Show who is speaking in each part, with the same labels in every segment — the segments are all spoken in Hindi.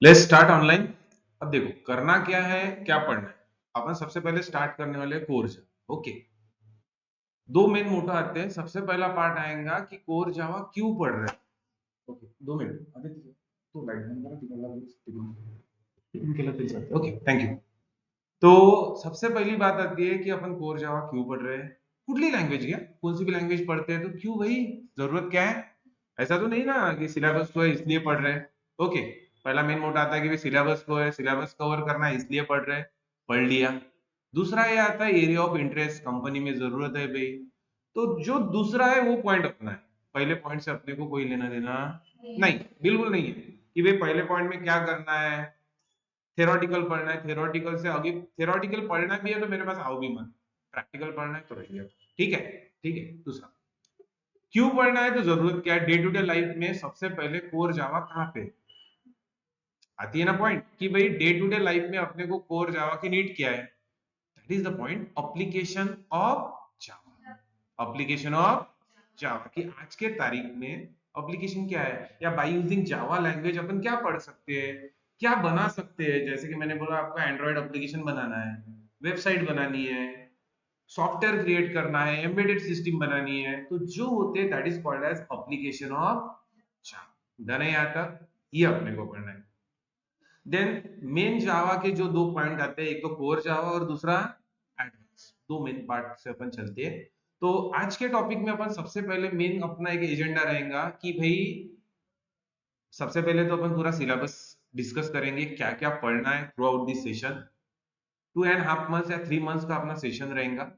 Speaker 1: Let's start online. अब देखो करना क्या है, क्या पढ़ना है। अपन सबसे पहले स्टार्ट करने वाले कोर जावा। ओके, दो मेन मोटो आते हैं। सबसे पहला पार्ट आएगा कि कोर जावा क्यों पढ़ रहे हैं। ओके, 2 मिनट अभी तो लाइट बंद करा, टिकन केला फिर चलते। Okay, thank you. तो सबसे पहली बात आती है कि अपन कोर जावा क्यों पढ़ रहे हैं। कुठली लैंग्वेज क्या, कौन सी भी लैंग्वेज पढ़ते हैं तो क्यों भाई, जरूरत क्या है। ऐसा तो नहीं ना कि सिलेबस को है इसलिए पढ़ रहे हैं। ओके, पहला मेन मोटा आता है कि भाई सिलेबस को है, सिलेबस कवर करना है इसलिए पढ़ रहे हैं, पढ़ लिया। दूसरा ये आता है एरिया ऑफ इंटरेस्ट, कंपनी में जरूरत है भाई। तो जो दूसरा है वो पॉइंट अपना है, पहले पॉइंट से अपने को कोई लेना देना नहीं, बिल्कुल नहीं है कि भाई पहले पॉइंट में क्या करना है। थेरोटिकल पढ़ना है, थेरोटिकल से आगे, थेरोटिकल पढ़ना भी है तो मेरे पास आओ भी मत, प्रैक्टिकल पढ़ना है तो रहिए। ठीक है, ठीक है। दूसरा क्यों पढ़ना है, तो जरूरत क्या है डे टू डे लाइफ में। सबसे पहले कोर जावा कहाँ पे आती है ना पॉइंट, कि भाई डे टू डे लाइफ में अपने को कोर जावा की नीड क्या है। That is the point, application of Java. Application of जावा की आज के तारीख में एप्लीकेशन क्या है, या बाय यूजिंग जावा लैंग्वेज अपन क्या पढ़ सकते हैं, क्या बना सकते हैं। जैसे कि मैंने बोला आपको एंड्रॉइड एप्लीकेशन बनाना है, वेबसाइट बनानी है, सॉफ्टवेयर क्रिएट करना है, एम्बेडेड सिस्टम बनानी है, तो जो होते हैं that is called as application of Java. Done है यहाँ तक, ये अपने को पढ़ना है। देन मेन जावा के जो दो पॉइंट आते हैं, एक तो कोर जावा और दूसरा एडवांस, दो मेन पार्ट से अपन चलते हैं। तो आज के टॉपिक में अपन सबसे पहले मेन अपना एक एजेंडा रहेगा कि भाई सबसे पहले तो अपन पूरा सिलेबस डिस्कस करेंगे, क्या क्या पढ़ना है through out this session. 2.5 months या 3 मंथ्स का अपना सेशन रहेगा।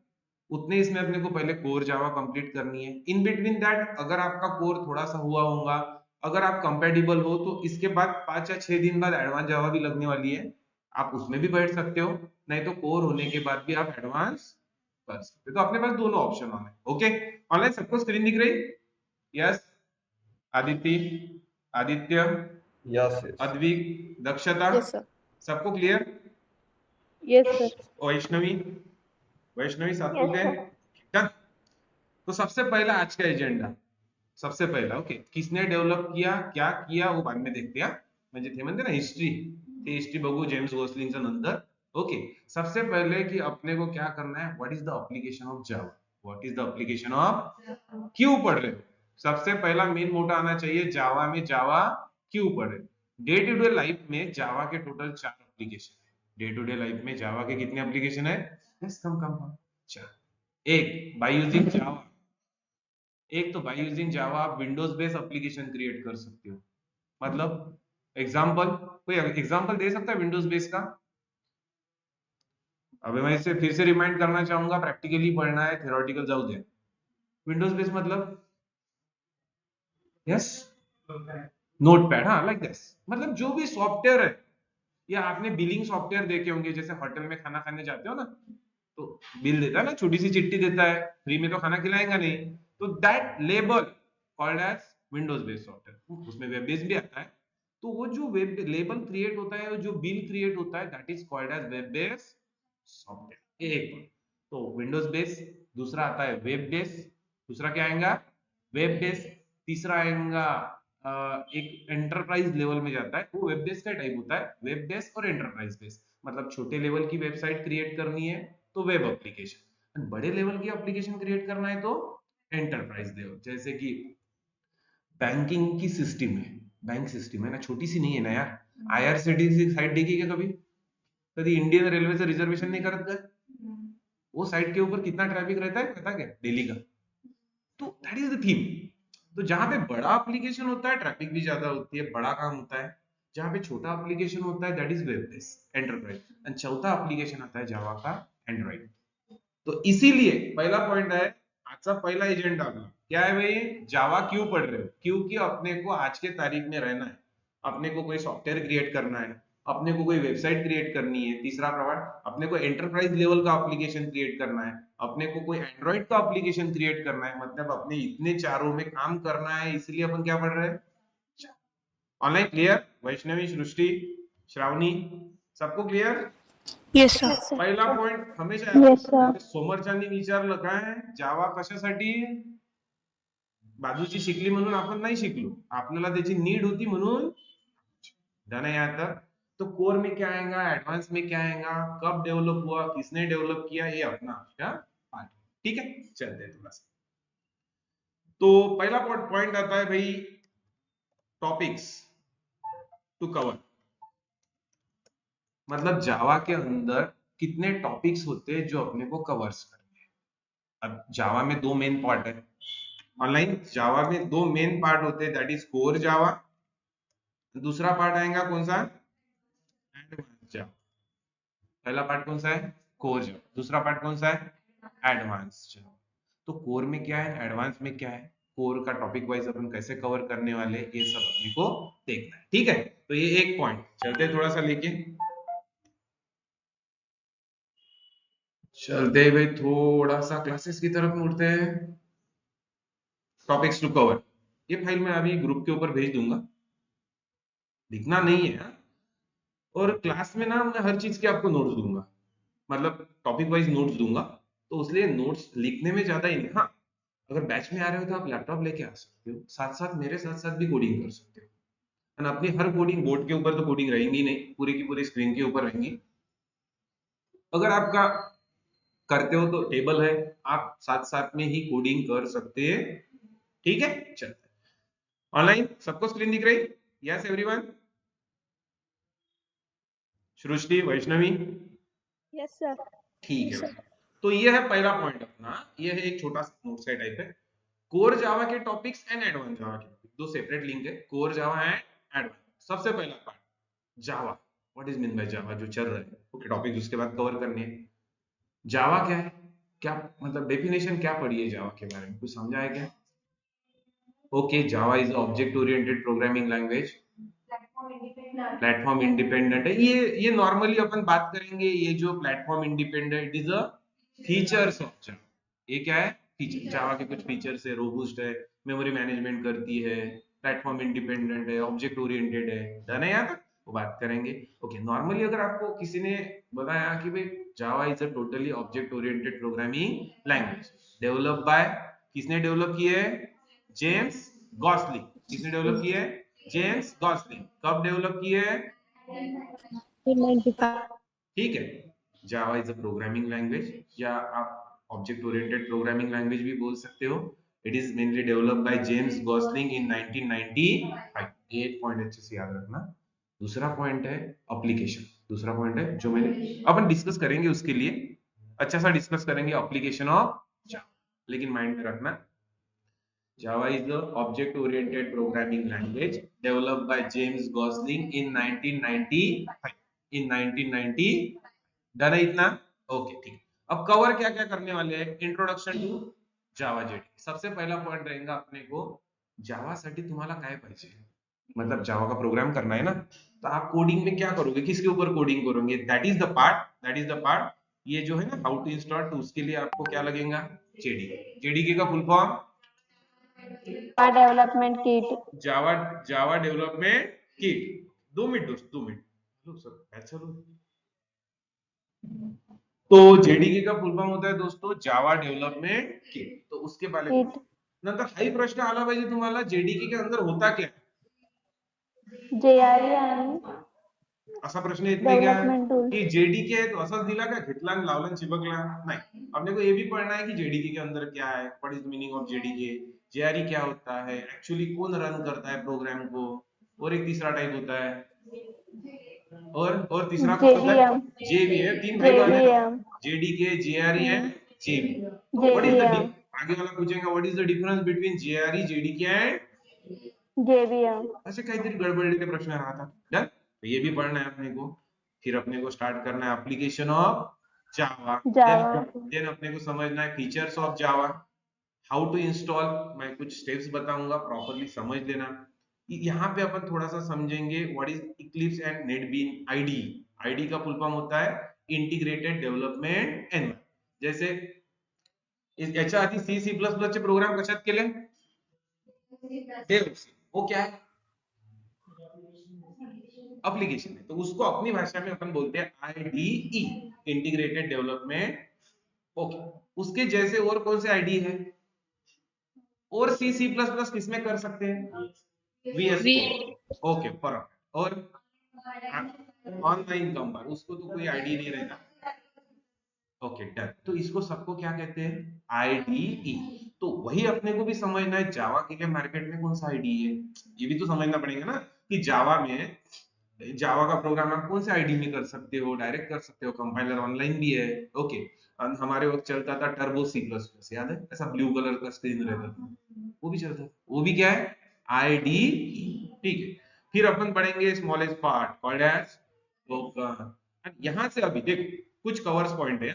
Speaker 1: उतने इसमें अपने को पहले कोर जावा कंप्लीट करनी है। इन बिटवीन दैट अगर आपका कोर थोड़ा सा हुआ होगा, अगर आप कंपेटिबल हो तो इसके बाद 5 या 6 दिन बाद एडवांस जावा भी लगने वाली है, आप उसमें भी बैठ सकते हो। नहीं तो कोर होने के बाद भी आप एडवांस कर सकते हो। तो अपने पास दोनों ऑप्शन ऑन है। ओके, ऑनलाइन सबको स्क्रीन दिख रही। Yes, Aditya, Aditya,
Speaker 2: yes yes.
Speaker 1: Advik, दक्षता,
Speaker 3: Yes, sir.
Speaker 1: सबको clear.
Speaker 3: Yes, sir.
Speaker 1: Vaishnavi, Vaishnavi Satpur
Speaker 4: yes
Speaker 1: गए।
Speaker 4: सर।
Speaker 1: डन। तो सबसे पहला आज का एजेंडा, सबसे पहला ओके, किसने डेव्हलप किया, क्या किया वो बाद में देखते हैं। म्हणजे ते म्हणते ना हिस्ट्री, ते हिस्ट्री बघू जेम्स गोसलिंगच्या नंतर। ओके, सबसे पहले कि अपने को क्या करना है, what is the application of Java, what is the application of, क्यों पढ़ रहे हो। सबसे पहला मेन मोटा आना चाहिए, जावा में जावा क्यों पढ़ रहे हो। डे टू डे लाइफ में जावा के टोटल 4 एप्लीकेशन है। डे टू डे लाइफ में जावा के कितने एप्लीकेशन है, यस कम कम कम, 4। एक बाय यूजिंग जावा, एक तो बाय यूजिंग जावा आप विंडोज बेस्ड एप्लीकेशन क्रिएट कर सकते हो। मतलब एग्जांपल, कोई एग्जांपल दे सकता है विंडोज बेस्ड का। अभी मैं इसे फिर से रिमाइंड करना चाहूंगा, प्रैक्टिकली पढ़ना है, थ्योरेटिकल जाऊ दे। विंडोज बेस्ड मतलब यस, नोटपैड, हाँ लाइक दिस। मतलब जो भी सॉफ्टवेयर है, या आपने बिलिंग सॉफ्टवेयर देखे होंगे, जैसे होटल में खाना खाने जाते हो ना, तो बिल देता है ना, छोटी सी चिट्ठी देता है, फ्री में तो खाना खिलाएगा नहीं। तो that label called as Windows based software, उसमें वेब बेस्ड भी आता है। तो वो जो वेब लेबल क्रिएट होता है, जो बिल क्रिएट होता है, that is called as web based software. एक तो विंडोज बेस्ड, दूसरा आता है वेब बेस्ड, दूसरा क्या आएगा, वेब बेस्ड। तीसरा आएगा एक एंटरप्राइज लेवल में जाता है, वो वेब बेस्ड का टाइप होता है, वेब बेस्ड और एंटरप्राइज बेस्ड। मतलब छोटे लेवल की वेबसाइट क्रिएट करनी है तो वेब एप्लीकेशन, बड़े लेवल की एप्लीकेशन क्रिएट करना है तो एंटरप्राइज लेवल। जैसे कि बैंकिंग की सिस्टम है, बैंक सिस्टम है ना, छोटी सी नहीं है ना यार। आईआरसीटीसी साइट देखी क्या कभी, कभी इंडियन रेलवे से रिजर्वेशन नहीं करते, वो साइट के ऊपर कितना ट्रैफिक रहता है पता क्या, डेली का। तो दैट इज द थीम। तो जहां पे बड़ा एप्लीकेशन होता है ट्रैफिक भी ज्यादा होती है, बड़ा काम होता है। जहां पे छोटा एप्लीकेशन होता है that is web based enterprise, and चौथा एप्लीकेशन आता है जावा का, एंड्रॉइड। तो इसीलिए पहला पॉइंट है आज का पहला एजेंडा अपना, क्या है भाई, जावा क्यों पढ़ रहे हो। क्योंकि अपने को आज के तारीख में रहना है, अपने को कोई सॉफ्टवेयर क्रिएट करना है, अपने को कोई वेबसाइट क्रिएट करनी है। तीसरा पार्ट, अपने को एंटरप्राइज लेवल का एप्लीकेशन क्रिएट करना है, अपने को कोई एंड्रॉइड का एप्लीकेशन क्रिएट करना है। मतलब अपने इतने चारों में काम करना है, इसलिए अपन क्या पढ़ रहे हैं। ऑनलाइन क्लियर, वैष्णवी, सृष्टि, श्रावणी, सबको clear.
Speaker 3: Yes, sir.
Speaker 4: Yes sir.
Speaker 1: पहिला पॉइंट हमेशा
Speaker 4: यस सर।
Speaker 1: समोरच्यांनी विचारलं काय, जावा कशासाठी, बाजूची शिकली म्हणून आपण नाही शिकलो, आपल्याला त्याची नीड होती म्हणून डन है यहाँ तक? तो कोर में क्या आएगा, एडवांस में क्या आएगा, कब डेवलप हुआ, किसने डेवलप किया, ये अपना पार्ट। ठीक है, चलते हैं थोड़ा सा। तो पहला पॉइंट आता है भाई, टॉपिक्स टू कवर। मतलब जावा के अंदर कितने टॉपिक्स होते हैं जो अपने को कवर्स करने हैं। अब जावा में दो मेन पार्ट है ऑनलाइन, जावा में दो मेन पार्ट होते हैं, दैट इज कोर जावा, दूसरा पार्ट आएगा कौन सा, एडवांस जावा। पहला पार्ट कौन सा है, कोर जावा, दूसरा पार्ट कौन सा है, एडवांस जावा। तो कोर में क्या है, एडवांस में क्या है, कोर का टॉपिक वाइज अपन कैसे कवर करने वाले, ये सब अपने को देखना है। ठीक है, तो ये एक पॉइंट, चलते हैं थोड़ा सा लेके, चलते हैं भाई थोड़ा सा क्लासेस की तरफ मुड़ते हैं। टॉपिक्स टू कवर, ये फाइल मैं अभी ग्रुप के ऊपर भेज दूंगा, लिखना नहीं है हाँ? और क्लास में ना मैं हर चीज के आपको नोट्स दूंगा, मतलब टॉपिक वाइज नोट्स दूंगा, तो उसलिए नोट्स लिखने में ज्यादा ही नहीं। हाँ, अगर बैच में आ रहे हो तो आप लैपटॉप लेके आ सकते हो, साथ साथ मेरे साथ साथ भी कोडिंग कर सकते हो। और अपनी हर कोडिंग बोर्ड के ऊपर तो कोडिंग रहेंगी नहीं, पूरी की पूरी स्क्रीन के ऊपर रहेंगी। अगर आपका करते हो तो टेबल है, आप साथ साथ में ही कोडिंग कर सकते हैं। ठीक है, चलते हैं। ऑनलाइन सबको स्क्रीन दिख रही, यस एवरीवन, सृष्टि, वैष्णवी,
Speaker 3: यस सर।
Speaker 1: ठीक है। तो ये है पहला पॉइंट अपना, ये है एक छोटा सा नोट सा टाइप है, कोर जावा के टॉपिक्स एंड एडवांस जावा के टॉपिक, दो सेपरेट लिंक है, कोर जावा एंड एडवांस। सबसे पहला part Java, what is mean by Java, जो चल रहा है, ओके, टॉपिक उसके बाद कवर करने हैं। जावा क्या है, क्या मतलब डेफिनेशन क्या पढ़ी है जावा के बारे में, कुछ समझा है क्या? Okay, Java is object oriented programming language, platform independent है। ये नॉर्मली अपन बात करेंगे, ये जो platform independent is a features of जावा। ये क्या है, फीचर, जावा के कुछ फीचर्स है, रोबस्ट है, मेमोरी मैनेजमेंट करती है, प्लेटफॉर्म इंडिपेंडेंट है, ऑब्जेक्ट ओरिएंटेड है, डन है यहाँ तक, वो बात करेंगे। ओके, नॉर्मली अगर आपको किसी ने बताया कि भाई जावा is a totally object oriented programming language, develop by, किसने डेवलप किया है, जेम्स गॉसलिंग। किसने डेवलप किया है, जेम्स गॉसलिंग। कब डेवलप किया है,
Speaker 3: 95।
Speaker 1: ठीक है। जावा इज अ प्रोग्रामिंग लैंग्वेज, या आप ऑब्जेक्ट ओरिएंटेड प्रोग्रामिंग लैंग्वेज भी बोल सकते हो। It is mainly developed by James Gosling in 1995। एक पॉइंट अच्छे से याद रखना। दूसरा पॉइंट है एप्लीकेशन, दूसरा पॉइंट है जो मैंने, अपन डिस्कस करेंगे उसके लिए, अच्छा सा डिस्कस करेंगे एप्लीकेशन ऑफ जावा, लेकिन माइंड में रखना, Java is the object-oriented programming language developed by James Gosling in 1995. In 1990, done है इतना? ओके, ठीक। अब कवर क्या क्या करने वाले हैं, इंट्रोडक्शन टू जावा जेडी। सबसे पहला पॉइंट रहेगा अपने को, जावा साठी तुम्हाला काय पाहिजे, मतलब जावा का प्रोग्राम करना है ना, तो आप कोडिंग में क्या करोगे, किसके ऊपर कोडिंग करोगे, that is the part, that is the part. ये जो है ना हाउ टू इंस्टॉल, तो उसके लिए आपको क्या लगेगा, जेडीके। जेडीके का फुल फॉर्म,
Speaker 3: डेवलपमेंट किट।
Speaker 1: जावा, जावा डेवलपमेंट किट। 2 मिनट दोस्त, 2 मिनट, हेलो सर, अच्छा लो। तो जेडीके का फुल फॉर्म होता है दोस्तों जावा डेव्हलपमेंट किट। तो उसके बारे में
Speaker 3: किट
Speaker 1: नंतर हाही प्रश्न आला पाहिजे तुम्हाला, जेडीके के अंदर होता क्या,
Speaker 3: JRE आणि
Speaker 1: असा प्रश्न येत नाही क्या,
Speaker 3: डेवलपमेंट टूल।
Speaker 1: कि जेडीके है तो असाच दिला का, घेतला आणि लावला आणि चिपकला, नहीं। अपने को ये भी पढ़ना है कि जेडीके के अंदर क्या है, what is the meaning of JDK, JRE क्या होता है, एक्चुअली कौन रन करता है प्रोग्राम को, और एक तीसरा टाइप होता है, और तीसरा कौन होता है,
Speaker 3: JVM।
Speaker 1: जेवी है, तीन भाई बहन है,
Speaker 3: JVM।
Speaker 1: जेडीके, जेआरई एंड जेवी। What is the,
Speaker 3: JVM।
Speaker 1: आगे वाला पूछेगा what is the difference between JRE, JDK and,
Speaker 3: JVM।
Speaker 1: ऐसे काहीतरी गडबडलेले प्रश्न राहतात। डन, तो ये भी पढ़ना है अपने को। फिर अपने को स्टार्ट करना है application of Java,
Speaker 3: Java.
Speaker 1: Then अपने को समझना है features of Java, how to install, मैं कुछ स्टेप्स बताऊंगा, प्रॉपरली समझ लेना। यहाँ पे अपन थोड़ा सा समझेंगे what is Eclipse and NetBean IDE. IDE का फुल फॉर्म होता है इंटीग्रेटेड डेव्हलपमेंट एनवायरनमेंट। जैसे याच्या आधी सी सी प्लस प्लस चे प्रोग्राम कशात केले, वो क्या है, एप्लीकेशन है, तो उसको अपनी भाषा में अपन बोलते हैं आईडीई, इंटीग्रेटेड डेवलपमेंट। ओके, उसके जैसे और कौन से आईडी है, और सी प्लस प्लस किसमें कर सकते हैं, वीएस कोड, ओके, परफेक्ट। और ऑनलाइन कंपाइलर, उसको तो कोई आईडी नहीं रहता। Okay done. तो इसको सबको क्या कहते हैं? आईडीई। तो वही अपने को भी समझना है, जावा के लिए मार्केट में कौन सा आईडीई है, ये भी तो समझना पड़ेगा ना, कि जावा का प्रोग्राम आप कौन से आईडी में कर सकते हो, डायरेक्ट कर सकते हो, कंपाइलर ऑनलाइन भी है। ओके। हमारे वक्त चलता था टर्बो सी प्लस प्लस, याद है, ऐसा ब्लू कलर का स्क्रीन रहता था, वो भी चलता था, वो भी क्या है? आईडीई। ठीक है। फिर अपन पढ़ेंगे smallest part called as token. यहां से अभी देख कुछ कवर्स पॉइंट है,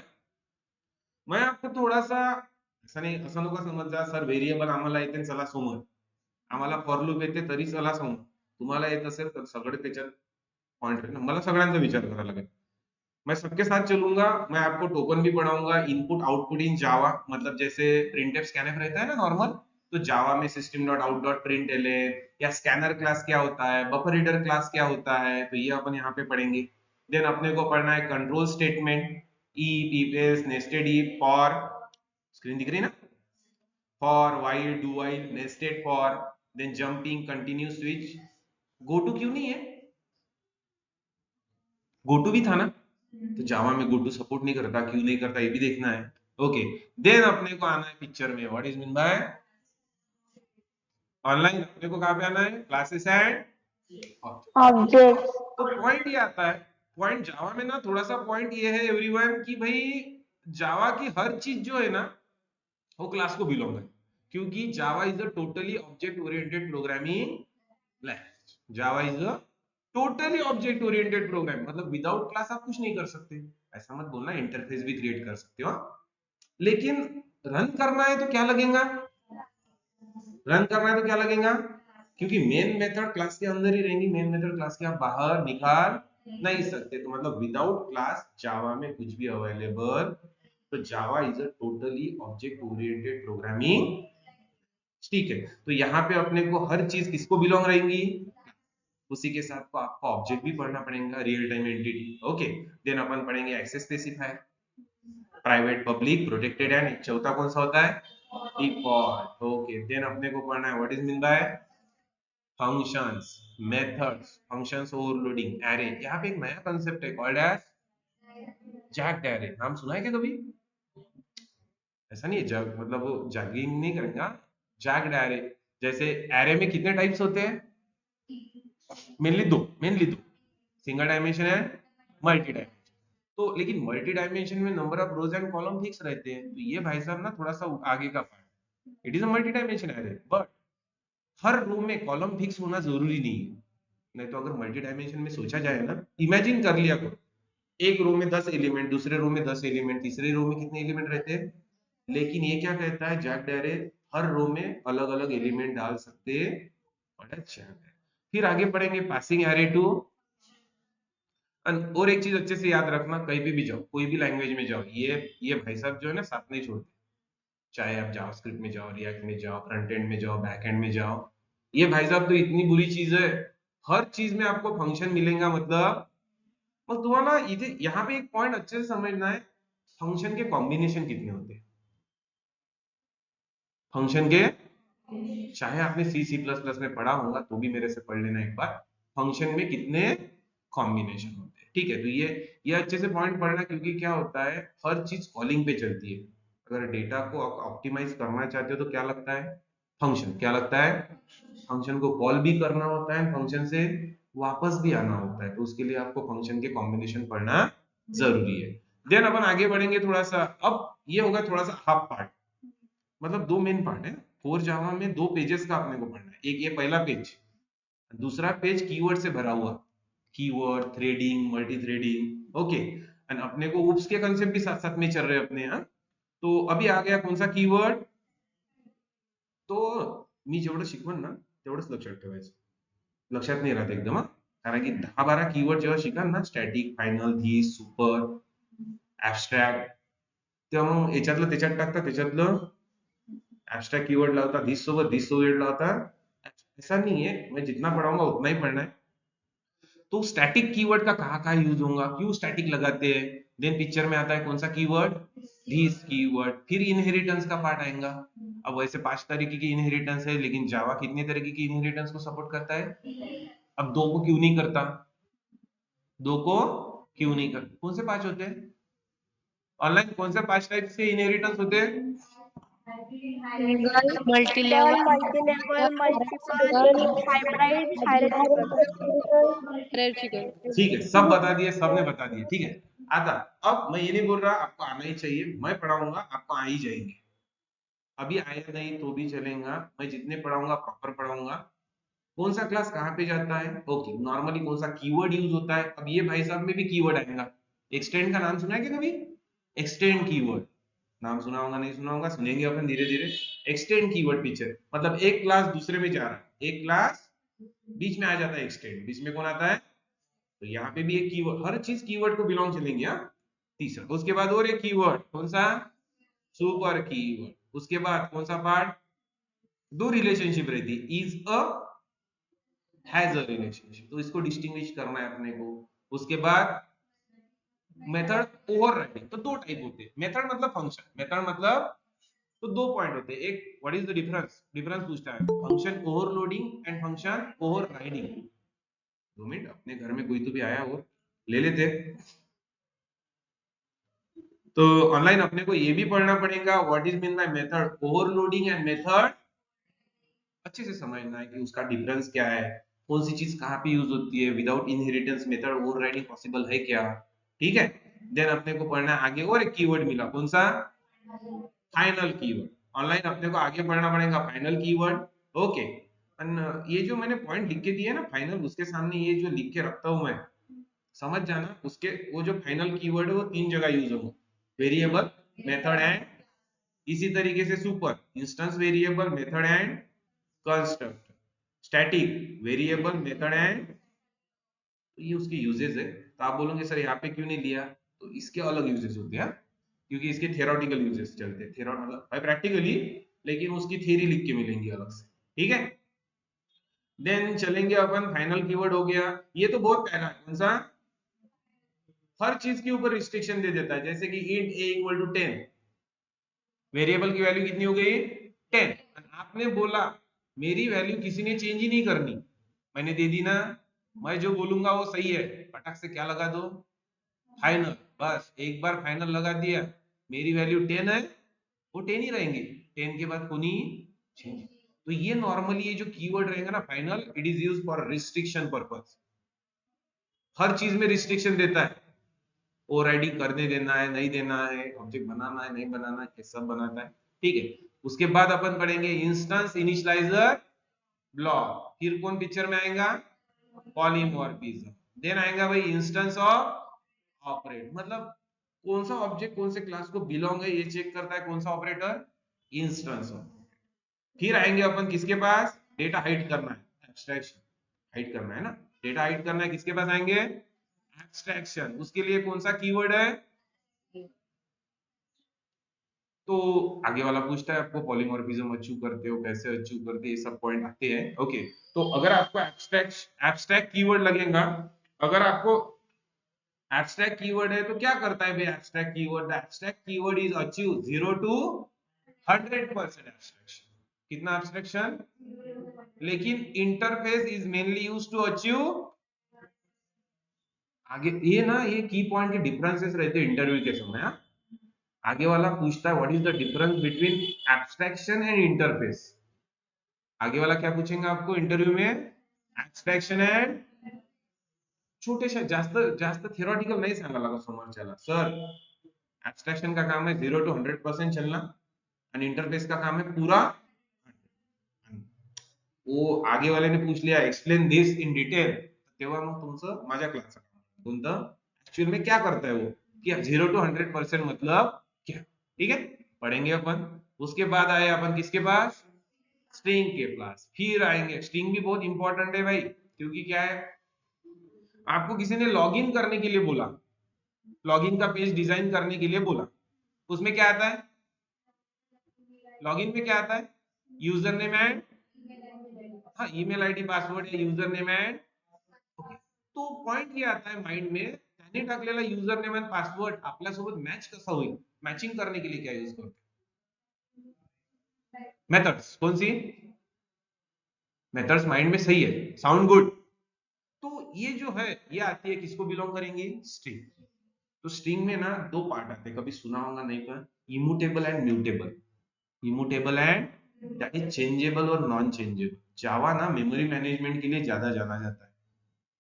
Speaker 1: मैं आपको थोड़ा सा, असं नाही, असं नका समज जा सर व्हेरिएबल आम्हाला येते चला समोर, आम्हाला फॉर लूप येते तरी चला समोर, तुम्हाला येत असेल तर सगळे त्याच्यात पॉइंट है, मला सगळ्यांचा विचार करायला लागेल। मैं सबके साथ चलूंगा, मैं आपको टोकन भी पढ़ाऊंगा, इनपुट आउटपुट इन जावा, मतलब जैसे प्रिंटफ स्कैनफ रहता है ना नॉर्मल, तो जावा में system dot out dot print या स्कैनर क्लास क्या होता है, बफर रीडर क्लास क्या होता है, तो ये अपन यहाँ पे पढ़ेंगे। देन अपने को पढ़ना है कंट्रोल स्टेटमेंट, ई पीपेस नेस्टेड ई फॉर, स्क्रीन दिख रही है ना, for while do while nested for, then jumping continue switch, go to क्यों नहीं है, गो टू भी था ना, तो जावा में गो टू सपोर्ट नहीं करता, क्यों नहीं करता ये भी देखना है। ओके। देन अपने को आना है पिक्चर में, what is mean by online, अपने को कहां पे आना है? Classes and
Speaker 3: objects.
Speaker 1: तो पॉइंट ये आता है, पॉइंट जावा में ना थोड़ा सा पॉइंट ये है एवरीवन कि भाई जावा की हर चीज जो है ना वो क्लास को बिलोंग है, क्योंकि जावा is a totally object oriented programming language. Java is a totally object oriented program, मतलब विदाउट क्लास आप कुछ नहीं कर सकते, ऐसा मत बोलना, इंटरफेस भी क्रिएट कर सकते हो, लेकिन रन करना है तो क्या लगेगा, रन करना है तो क्या लगेगा, क्योंकि मेन मेथड क्लास के अंदर ही रहेंगी, मेन मेथड क्लास के आप बाहर निकाल नहीं सकते, तो मतलब विदाउट क्लास जावा में कुछ भी अवेलेबल, तो जावा is a totally object oriented programming. ठीक है। तो यहाँ पे अपने को हर चीज किसको बिलोंग रहेंगी, उसी के साथ को आपको ऑब्जेक्ट भी पढ़ना पड़ेगा, real time entity. Okay. Then अपन पढ़ेंगे access specifier, private public protected and चौथा कौन सा होता है? डिफॉल्ट। ओके। देन अपने को पढ़ना है what is mean bye functions, methods, functions overloading, array, यहाँ पे एक नया कंसेप्ट है कॉल्ड एज जैक्ड एरे, नाम सुना है क्या कभी? ऐसा नहीं है जग मतलब वो जैगिंग नहीं करेंगे, जैक्ड एरे। जैसे एरे में कितने टाइप्स होते हैं? मेनली दो, सिंगल डायमेंशन है, मल्टी डायमेंशन। तो लेकिन मल्टी डायमेंशन में number of rose and column fix रहते हैं, तो ये भाई साहब ना थोड़ा सा आगे का part, it is a multi dimension array, but हर रो में कॉलम फिक्स होना जरूरी नहीं है। नहीं तो अगर मल्टी डायमेंशन में सोचा जाए ना, इमेजिन कर लिया करो, एक रो में 10 एलिमेंट, दूसरे रो में 10 एलिमेंट, तीसरे रो में कितने एलिमेंट रहते हैं, लेकिन ये क्या कहता है जैक्ड एरे, हर रो में अलग अलग एलिमेंट डाल सकते हैं, और अच्छा है। फिर आगे पढ़ेंगे पासिंग एरे टू, और एक चीज अच्छे से याद रखना, कहीं भी जाओ, कोई भी लैंग्वेज में जाओ, ये भाई साहब जो है ना साथ नहीं छोड़ते, चाहे आप जावास्क्रिप्ट में जाओ, रिएक्ट में जाओ, फ्रंट एंड में जाओ, बैक एंड में जाओ, ये भाई साहब तो इतनी बुरी चीज है, हर चीज में आपको फंक्शन मिलेगा, मतलब तुम्हारा इधर यहाँ पे एक पॉइंट अच्छे से समझना है, फंक्शन के कॉम्बिनेशन कितने होते हैं, फंक्शन के, चाहे आपने सी सी प्लस प्लस में पढ़ा होगा तो भी मेरे से पढ़ लेना एक बार, फंक्शन में कितने कॉम्बिनेशन होते हैं। ठीक है। तो ये अच्छे से पॉइंट पढ़ना, क्योंकि क्या होता है हर चीज कॉलिंग पे चलती है, अगर डेटा को ऑप्टिमाइज करना चाहते हो तो क्या लगता है? फंक्शन। क्या लगता है? फंक्शन को कॉल भी करना होता है, फंक्शन से वापस भी आना होता है, तो उसके लिए आपको फंक्शन के कॉम्बिनेशन पढ़ना जरूरी है। देन अपन आगे बढ़ेंगे थोड़ा सा, अब ये होगा थोड़ा सा हाफ पार्ट, मतलब दो मेन पार्ट है, कोर जावा में दो पेजेस का अपने को पढ़ना है, एक ये पहला पेज, दूसरा पेज कीवर्ड से भरा हुआ, keyword, threading, multi threading. Okay. And अपने को उप्स के कंसेप्ट भी साथ साथ में चल रहे हैं अपने यहाँ। तो अभी आ गया कौन सा कीवर्ड, तो मी जेवढं शिकवण ना तेवढंच लक्षात ठेवायचं, लक्षात नाही राहत एकदम हा, कारण की 10-12 कीवर्ड जेव्हा शिकाल ना, स्टॅटिक, फायनल, धीस, सुपर, ऍबस्ट्रॅक्ट, तेव्हा मग याच्यातलं त्याच्यात टाकता, त्याच्यातलं एब्स्ट्रैक्ट कीवर्ड लाता, दिस सोबत लाता, ऐसा नहीं है, मैं जितना पढ़ाऊंगा उतना ही पढ़ना है। तो स्टैटिक कीवर्ड का कहाँ कहाँ यूज होगा, क्यों स्टैटिक लगाते हैं, देन पिक्चर में आता है कौन सा कीवर्ड, दिस कीवर्ड, फिर इनहेरिटेंस का पार्ट आएगा। अब वैसे 5 तरीके की इनहेरिटेंस है, लेकिन जावा कितने तरीके की इनहेरिटेंस को सपोर्ट करता है, अब 2 को क्यों नहीं करता, दो को क्यों नहीं कर, कौन से 5 होते हैं ऑनलाइन, कौन से 5 टाइप के इनहेरिटेंस होते हैं?
Speaker 2: Single, multi
Speaker 3: Single,
Speaker 2: level,
Speaker 3: multi-level, multiple, hybrid, hierarchical.
Speaker 2: हायरार्चिकल।
Speaker 1: ठीक है, सब बता दिए, सबने बता दिए, ठीक है। आता, अब मैं ये नहीं बोल रहा आपको आना ही चाहिए, मैं पढ़ाऊंगा आपको आ ही जाएंगे, अभी आया नहीं तो भी चलेगा, मैं जितने पढ़ाऊंगा प्रॉपर पढ़ाऊंगा। कौन सा क्लास कहाँ पे जाता है, ओके, नॉर्मली कौन सा कीवर्ड यूज होता है, अब ये भाई साहब में भी कीवर्ड आएगा। एक्सटेंड का नाम सुना है क्या कभी? एक्सटेंड कीवर्ड नाम सुना होगा, नहीं सुना होगा, सुनेंगे अपन धीरे धीरे। एक्सटेंड कीवर्ड टीचर मतलब एक क्लास दूसरे में जा रहा है, एक क्लास बीच में आ जाता है, एक्सटेंड बीच में कौन आता है, तो यहाँ पे भी एक कीवर्ड, हर चीज कीवर्ड को बिलोंग चलेंगे। हाँ, तीसरा, उसके बाद और एक कीवर्ड, कौन सा? Super keyword. उसके बाद कौन सा पार्ट? दो रिलेशनशिप रहती है, is a, has a relationship, तो इसको डिस्टिंग्विश करना है अपने को। उसके बाद मेथड ओवरराइडिंग, तो दो टाइप होते हैं, मेथड मतलब फंक्शन, मेथड मतलब, तो दो पॉइंट होते हैं, एक what is the difference, difference पूछता है, function overloading and function overriding. 2 minute, अपने घर में कोई तो भी आया हो, ले लेते। तो ऑनलाइन अपने को ये भी पढ़ना पड़ेगा, what is mean by method overloading and method, अच्छे से समझना है कि उसका डिफरेंस क्या है, कौन सी चीज कहाँ पे यूज होती है, without inheritance method overriding possible है क्या, ठीक है। देन अपने को पढ़ना है आगे, और एक कीवर्ड मिला, कौन सा? Final keyword. ऑनलाइन अपने को आगे पढ़ना पड़ेगा फाइनल कीवर्ड, ओके। ये जो मैंने पॉइंट लिख के दिए ना फाइनल, उसके सामने ये जो लिख के रखता हूं मैं, समझ जाना, उसके वो जो फाइनल कीवर्ड है वो 3 जगह यूज होगा, वेरिएबल, मेथड एंड, इसी तरीके से super, instance variable, method and construct, static, variable, method and, तो ये उसके यूजेस है। तो आप बोलोगे सर यहाँ पे क्यों नहीं लिया, तो इसके अलग यूजेस होते हैं, क्योंकि इसके थियोरेटिकल यूजेस चलते हैं, थियोरेटिकल मतलब प्रैक्टिकली, लेकिन उसकी थ्योरी लिख के मिलेंगी अलग से, ठीक है। देन चलेंगे अपन, फाइनल कीवर्ड हो गया, ये तो बहुत पहला है, कौन सा? हर चीज के ऊपर रिस्ट्रिक्शन दे देता है, जैसे कि int a equal to 10, variable की वैल्यू कितनी हो गई? 10, आपने बोला मेरी वैल्यू किसी ने चेंज ही नहीं करनी, मैंने दे दी ना, मैं जो बोलूंगा वो सही है, फटाक से क्या लगा दो? फाइनल, बस एक बार फाइनल लगा दिया, मेरी वैल्यू 10 है, वो 10 ही रहेंगे, 10 के बाद कोई चेंज। तो ये नॉर्मली ये जो कीवर्ड रहेगा ना final, it is used for restriction purpose, हर चीज में रिस्ट्रिक्शन देता है, ओवरराइडिंग करने देना है, नहीं देना है, ऑब्जेक्ट बनाना है, नहीं बनाना है, ये सब बनाता है, ठीक है। उसके बाद अपन पढ़ेंगे इंस्टेंस इनिशियलाइजर ब्लॉक, फिर कौन पिक्चर में आएगा? पॉलीमॉर्फिज्म, देन आएगा भाई इंस्टेंस ऑफ ऑपरेट, मतलब कौन सा ऑब्जेक्ट कौन से क्लास को बिलोंग है ये चेक करता है, कौन सा ऑपरेटर? Instance of. फिर आएंगे अपन किसके पास? डेटा हाइड करना है, एब्स्ट्रैक्शन, हाइड करना है ना, डेटा हाइड करना है, किसके पास आएंगे? एब्स्ट्रैक्शन, उसके लिए कौन सा कीवर्ड है? तो आगे वाला पूछता है आपको पॉलीमॉर्फिज्म अचीव करते हो, कैसे अचीव करते हैं, ये सब पॉइंट आते हैं, ओके। तो अगर आपको एब्स्ट्रैक्ट कीवर्ड लगेगा, अगर आपको एब्स्ट्रैक्ट कीवर्ड है तो क्या करता है भाई abstract keyword? The abstract keyword is achieve 0 to 100% abstraction, कितना एब्स्ट्रैक्शन? लेकिन interface is mainly used to achieve, आगे ये ना, ये की पॉइंट के डिफरेंसेस रहते हैं इंटरव्यू के समय। हाँ? आगे वाला पूछता है what is the difference between abstraction and interface, आगे वाला क्या पूछेंगे आपको इंटरव्यू में? एब्स्ट्रैक्शन एंड, छोटे से जास्त जास्त थियोरेटिकल नाही सांगायला समोरच्याला, सर एब्स्ट्रैक्शन का काम है 0 to 100% चलना, और इंटरफेस का काम है पूरा, वो आगे वाले ने पूछ लिया एक्सप्लेन दिस इन डिटेल, तेव्हा मग तुमचं माझ्या क्लासचं काम कोणतं, एक्चुअल में क्या करता है वो, कि 0 to 100% मतलब क्या, ठीक है, पढ़ेंगे अपन। उसके बाद आए अपन किसके पास? स्ट्रिंग के पास, फिर आएंगे, स्ट्रिंग भी बहुत इंपॉर्टेंट है भाई, क्योंकि क्या है, आपको किसी ने लॉगिन करने के लिए बोला, लॉगिन का पेज डिजाइन करने के लिए बोला, उसमें क्या आता है? लॉगिन में क्या आता है? यूजर नेम एंड, हाँ, ईमेल आईडी पासवर्ड है, यूजर नेम एंड, ओके। तो पॉइंट ये आता है माइंड में, त्याने टाकलेला यूजर नेम एंड पासवर्ड आपल्यासोबत मॅच कसा होईल, मॅचिंग करने के लिए क्या यूज करतो? मेथड्स, कौन सी मेथड्स माइंड में सही है, साउंड गुड। तो ये जो है ये आती है किसको बिलोंग करेंगी, स्ट्रिंग। तो स्ट्रिंग में ना दो पार्ट आते हैं, कभी सुना होगा नहीं तो, immutable and mutable. Immutable and that is changeable और नॉन चेंजेबल। जावा ना मेमोरी मैनेजमेंट के लिए ज्यादा जाना जाता है।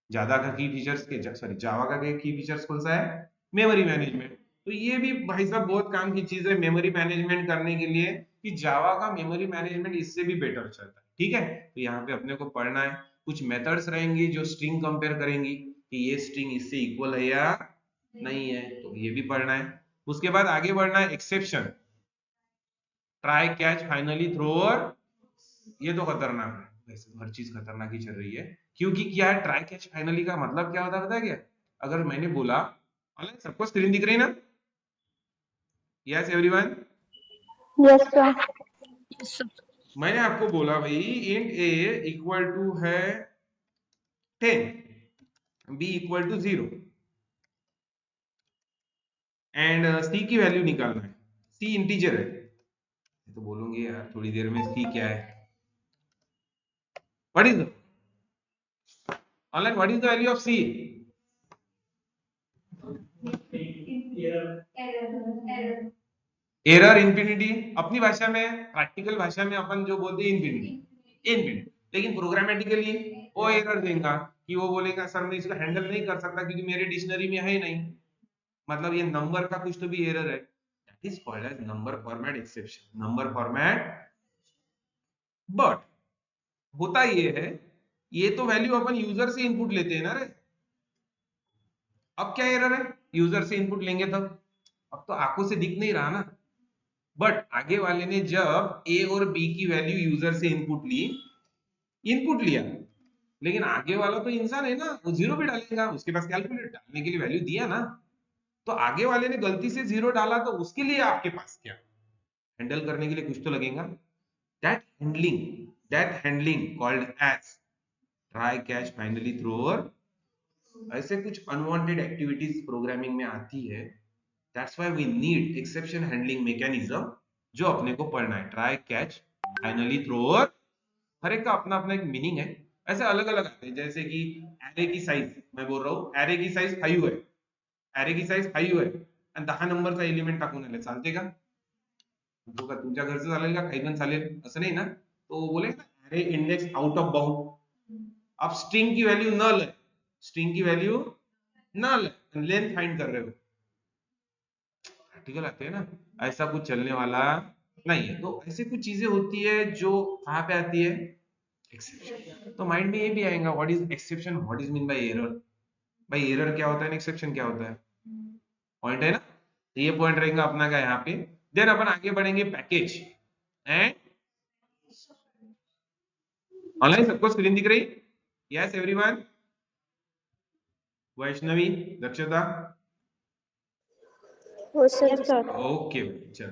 Speaker 1: ज्यादा का की फीचर्स के सॉरी जावा का की फीचर्स कौन सा है, मेमोरी मैनेजमेंट। तो ये भी भाई साहब बहुत काम की चीज है मेमोरी मैनेजमेंट करने के लिए, कि जावा का मेमोरी मैनेजमेंट इससे भी बेटर चलता है। ठीक है, तो यहाँ पे अपने को पढ़ना है, कुछ मेथड्स रहेंगी जो स्ट्रिंग कंपेयर करेंगी कि ये स्ट्रिंग इससे इक्वल है या नहीं है, तो ये भी पढ़ना है। उसके बाद आगे बढ़ना है exception, try catch finally thrower. ये तो खतरनाक है, वैसे हर चीज खतरनाक ही चल रही है। क्योंकि क्या है ट्राई कैच फाइनली का मतलब क्या होता है पता है क्या? अगर मैंने बोला, ऑनलाइन सबको स्क्रीन दिख रही ना? Yes everyone?
Speaker 3: Yes sir.
Speaker 1: मैंने आपको बोला भाई इंट ए इक्वल टू है 10, बी इक्वल टू 0 एंड सी की वैल्यू निकालना है। सी इंटीजर है, तो बोलूंगी यार थोड़ी देर में सी क्या है, what is online what is the value of C? Error infinity, अपनी भाषा में प्रैक्टिकल भाषा में अपन जो बोलते हैं इंफिनिटी, इंफिनिटी। लेकिन प्रोग्रामेटिकली वो एरर देगा कि वो बोलेगा सर मैं इसको हैंडल नहीं कर सकता क्योंकि मेरे डिक्शनरी में है नहीं, मतलब ये नंबर का कुछ तो भी एरर है। That is called as number format exception, number format. But होता ये है, ये तो वैल्यू अपन यूजर से इनपुट लेते हैं ना रे। अब क्या एरर है, यूजर से इनपुट लेंगे तब, अब तो आंखों से दिख नहीं रहा ना। बट आगे वाले ने जब ए और बी की वैल्यू यूजर से इनपुट ली, इनपुट लिया, लेकिन आगे वाला तो इंसान है ना, वो जीरो भी डालेगा, उसके पास कैलकुलेटर डालने के लिए वैल्यू दिया ना। तो आगे वाले ने गलती से जीरो डाला तो उसके लिए आपके पास क्या, हैंडल करने के लिए कुछ तो लगेगा। That handling, that handling called as try catch finally thrower. ऐसे कुछ अनवांटेड एक्टिविटीज प्रोग्रामिंग में आती है, that's why we need exception handling mechanism, जो अपने को पढ़ना है। ट्राई कैच फाइनली थ्रोअर, हर एक का अपना अपना एक मीनिंग है। ऐसे अलग अलग आते हैं, जैसे कि एरे की साइज, मैं बोल रहा हूँ एरे की साइज 5 है, एरे की साइज 5 है आणि 10 नंबरचा एलिमेंट टाकून आले, चालते का? तो का तुमच्या घरचं चालेल का, काही पण चालेल असं नाही ना? तो बोलेगा array index out of bound. अब स्ट्रिंग की वैल्यू नल है, स्ट्रिंग की वैल्यू नल है, लेंथ फाइंड कर रहे हो, प्रैक्टिकल आते हैं ना, ऐसा कुछ चलने वाला नहीं है। तो ऐसे कुछ चीजें होती है जो कहाँ पे आती है, एक्सेप्शन। तो माइंड में ये भी आएगा what is exception, what is mean bye error. भाई एरर क्या होता है, एक्सेप्शन क्या होता है, पॉइंट है ना। तो ये पॉइंट रहेगा अपना का यहाँ पे। देन अपन आगे बढ़ेंगे पैकेज एंड, ऑनलाइन सबको स्क्रीन दिख रही? Yes everyone? वैष्णवी, दक्षता?
Speaker 3: हो सर।
Speaker 1: ओके चल,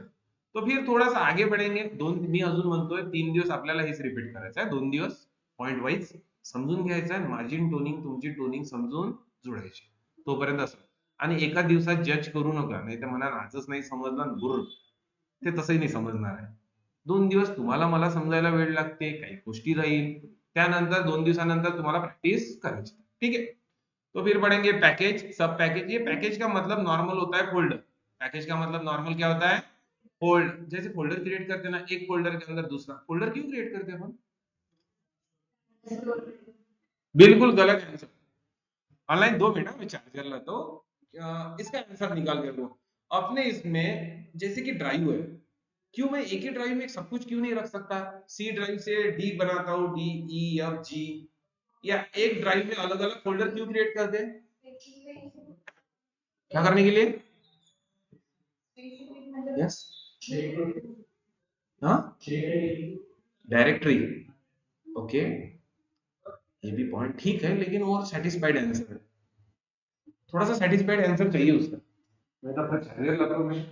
Speaker 1: तो फिर थोडासा आगे बढ़ेंगे। मी अजून म्हणतोय 3 दिवस आपल्याला हेच रिपीट करायचं आहे, 2 दिवस पॉइंट वाईज समजून घ्यायचं आहे, माझी टोनिंग तुमची टोनिंग समजून जुळायची, तोपर्यंत असं. आणि एका दिवसात जज करू नका, नाही तर म्हणा आजच नाही समजलं गुर, ते तसंही नाही समजणार आहे. 2 दिवस तुम्हाला मला समजायला वेळ लागते, काही गोष्टी राहील, त्यानंतर 2 दिवसानंतर तुम्हाला प्रॅक्टिस करायची, ठीक है? तो फिर पढ़ेंगे पैकेज, सब पैकेज। ये पैकेज का मतलब नॉर्मल होता है फोल्डर, पैकेज का मतलब नॉर्मल क्या होता है, फोल्ड। जैसे फोल्डर क्रिएट करते हैं ना, एक फोल्डर के अंदर दूसरा फोल्डर, क्यों क्रिएट करते हैं अपन? बिल्कुल गलत आंसर। ऑनलाइन 2 मिनट मैं चार्जर लाता हूँ, इसका आंसर निकाल कर दो। अपने इसमें जैसे कि ड्राइव है, क्यों मैं एक ही ड्राइव में सब कुछ क्यों नहीं रख सकता? सी ड्राइव से डी बनाता हूँ, डी ई एफ जी, या एक ड्राइव में अलग अलग फोल्डर क्यों क्रिएट करते हैं, क्या करने के लिए? यस, हाँ, डायरेक्टरी, ओके, ये भी पॉइंट ठीक है, लेकिन वो सेटिस्फाइड आंसर है, थोड़ा सा सेटिस्फाइड आंसर चाहिए उसका। मैं तो अपना चैनल लगा हूं मैं।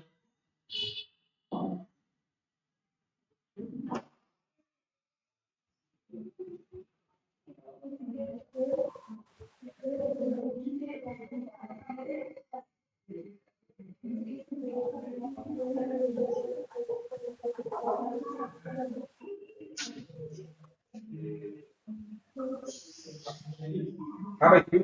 Speaker 1: हाँ भाई क्यों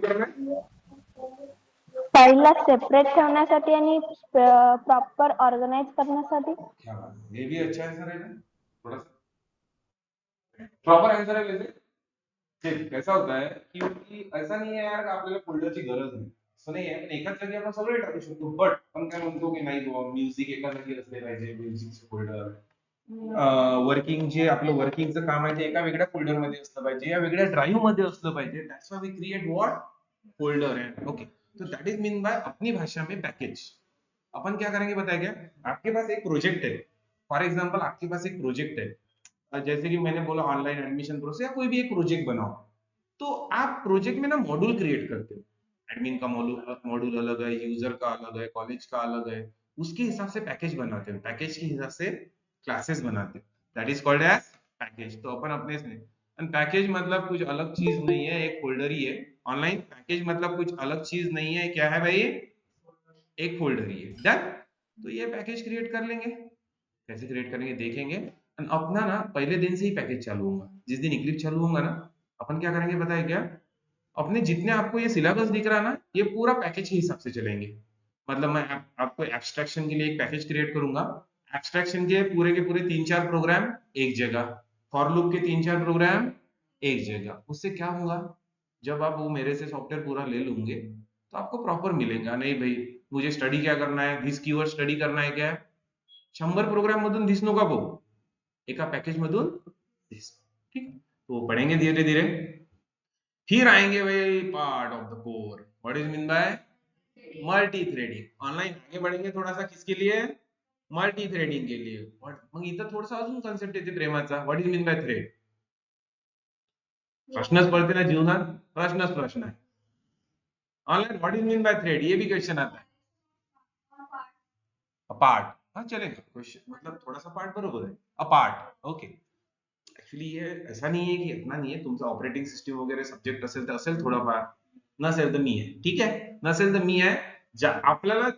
Speaker 3: फाईलला सेपरेट ठेवण्यासाठी आणि प्रॉपर ऑर्गनाइज करण्यासाठी.
Speaker 1: क्या बात है, ये भी अच्छा आंसर है ना, थोड़ा सा प्रॉपर आंसर है वैसे। ठीक, कैसा होता है की ऐसा नाही आहे यार का आपल्याला फोल्डरची गरज नाही, असं नाही आहे, पण एकाच जागी आपण सगळे टाकू शकतो, बट आपण काय म्हणतो की नाही बुवा म्युझिक एका जागी असले पाहिजे, म्युझिकचे फोल्डर, वर्किंग जे आपलं वर्किंगचं काम आहे ते एका वेगळ्या फोल्डर मध्ये असलं पाहिजे, या वेगळ्या ड्राइव मध्ये असलं पाहिजे, that's why we create what folder है। ओके, तो दैट इज मीन बाय अपनी भाषा में पैकेज। अपन क्या करेंगे बताया क्या, आपके पास एक प्रोजेक्ट है, फॉर एग्जांपल आपके पास एक प्रोजेक्ट है, जैसे कि मैंने बोला ऑनलाइन एडमिशन प्रोसेस, या कोई भी एक प्रोजेक्ट बनाओ, तो आप प्रोजेक्ट में ना मॉड्यूल क्रिएट करते हो, एडमिन का मॉड्यूल अलग है, यूजर का अलग है, कॉलेज का अलग है, उसके हिसाब से पैकेज बनाते हो, पैकेज के हिसाब से क्लासेस बनाते हो, that is called as package. तो अपन अपने इसमें, एंड पैकेज मतलब कुछ अलग चीज नहीं है, एक फोल्डर ही है। ऑनलाइन पैकेज मतलब कुछ अलग चीज नहीं है, क्या है भाई, एक फोल्डर ही है, डन। तो ये पैकेज क्रिएट कर लेंगे, कैसे क्रिएट करेंगे देखेंगे। एंड अपना ना पहले दिन से ही पैकेज चालू होगा, जिस दिन इक्लिप्स चालू होगा ना, अपन क्या करेंगे बताए क्या, अपने जितने आपको ये सिलेबस दिख रहा है ना, ये पूरा पैकेज के हिसाब से चलेंगे। मतलब मैं आपको एब्स्ट्रैक्शन के लिए एक पैकेज क्रिएट करूंगा, एब्स्ट्रैक्शन के पूरे 3-4 प्रोग्राम एक जगह, फॉर लूप के 3-4 प्रोग्राम एक जगह। उससे क्या होगा, जब आप वो मेरे से सॉफ्टवेयर पूरा ले लूंगे तो आपको प्रॉपर मिलेगा। नहीं भाई मुझे स्टडी क्या करना है, धिस कीवर्ड स्टडी करना है, क्या 100 प्रोग्राम मधून धिस नको भाऊ, एका पैकेज मधून धिस, ठीक। तो पढ़ेंगे धीरे धीरे, फिर आएंगे भाई part of the core, what is mean bye multi threading. Online आगे बढ़ेंगे थोड़ा सा, किसके लिए, मल्टी थ्रेडिंग के लिए। मग इथं थोडासा अजून कॉन्सेप्ट येते प्रेमाचा, what is mean bye thread. प्रश्नच पडते ना जीवनात, प्रश्नच प्रश्न आहे। Online what is mean bye thread, ये भी क्वेश्चन आता है। अपार्ट, हाँ चलेगा, क्वेश्चन मतलब थोड़ा सा पार्ट बरोबर है, अपार्ट, ओके। ऍक्च्युली हे ऐसा नहीं है की इतना नहीं है, तुमचा ऑपरेटिंग सिस्टम वगैरे सब्जेक्ट असेल तर असेल थोडाफार, नसेल तर मी आहे, ठीक आहे, नसेल तर मी आहे। आपल्याला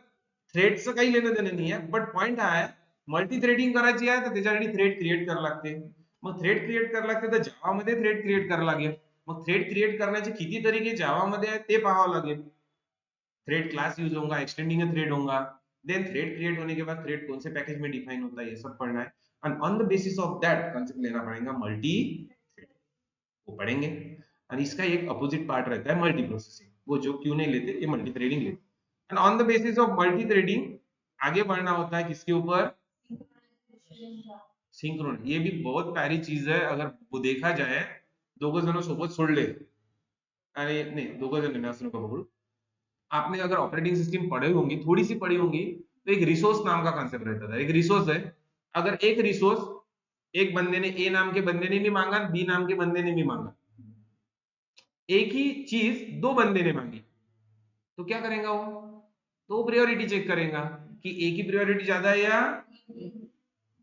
Speaker 1: थ्रेडचं काही लेणं देणं नाही आहे, बट पॉइंट हा आहे मल्टी थ्रेडिंग करायची आहे तर त्याच्यासाठी थ्रेड क्रिएट करावं लागते। मग थ्रेड क्रिएट करावं लागते तर जावा मध्ये थ्रेड क्रिएट करावं लागेल, मग थ्रेड क्रिएट करण्याचे किती तरीके जावा मध्ये आहेत ते पाहावं लागेल। थ्रेड क्लास यूज होगा, एक्सटेंडिंग ए थ्रेड होगा, देन थ्रेड क्रिएट होने के बाद थ्रेड कौन से पैकेज में डिफाइन होता है, ये सब पढ़ना है। And on the basis of that concept लेना पड़ेगा मल्टी थ्रेड, वो पढ़ेंगे। और इसका एक अपोजिट पार्ट रहता है मल्टी प्रोसेसिंग, वो जो क्यों नहीं लेते, ये मल्टी थ्रेडिंग लेते। And on the basis of multi threading आगे बढ़ना होता है किसके ऊपर, सिंक्रोन। ये भी बहुत प्यारी चीज है, अगर वो देखा जाए दोघं जण सोबत सोडले, अरे नहीं दोघं जण नाही, असं नका पकडू, आपने अगर ऑपरेटिंग सिस्टम पढ़ी होंगी, थोड़ी सी पढ़ी होंगी, तो एक रिसोर्स नाम का कंसेप्ट रहता था। एक रिसोर्स है, अगर एक रिसोर्स एक बंदे ने, ए नाम के बंदे ने भी मांगा, बी नाम के बंदे ने भी मांगा, एक ही चीज दो बंदे ने मांगी, तो क्या करेगा वो, तो प्रायोरिटी चेक करेगा कि ए की प्रायोरिटी ज्यादा है या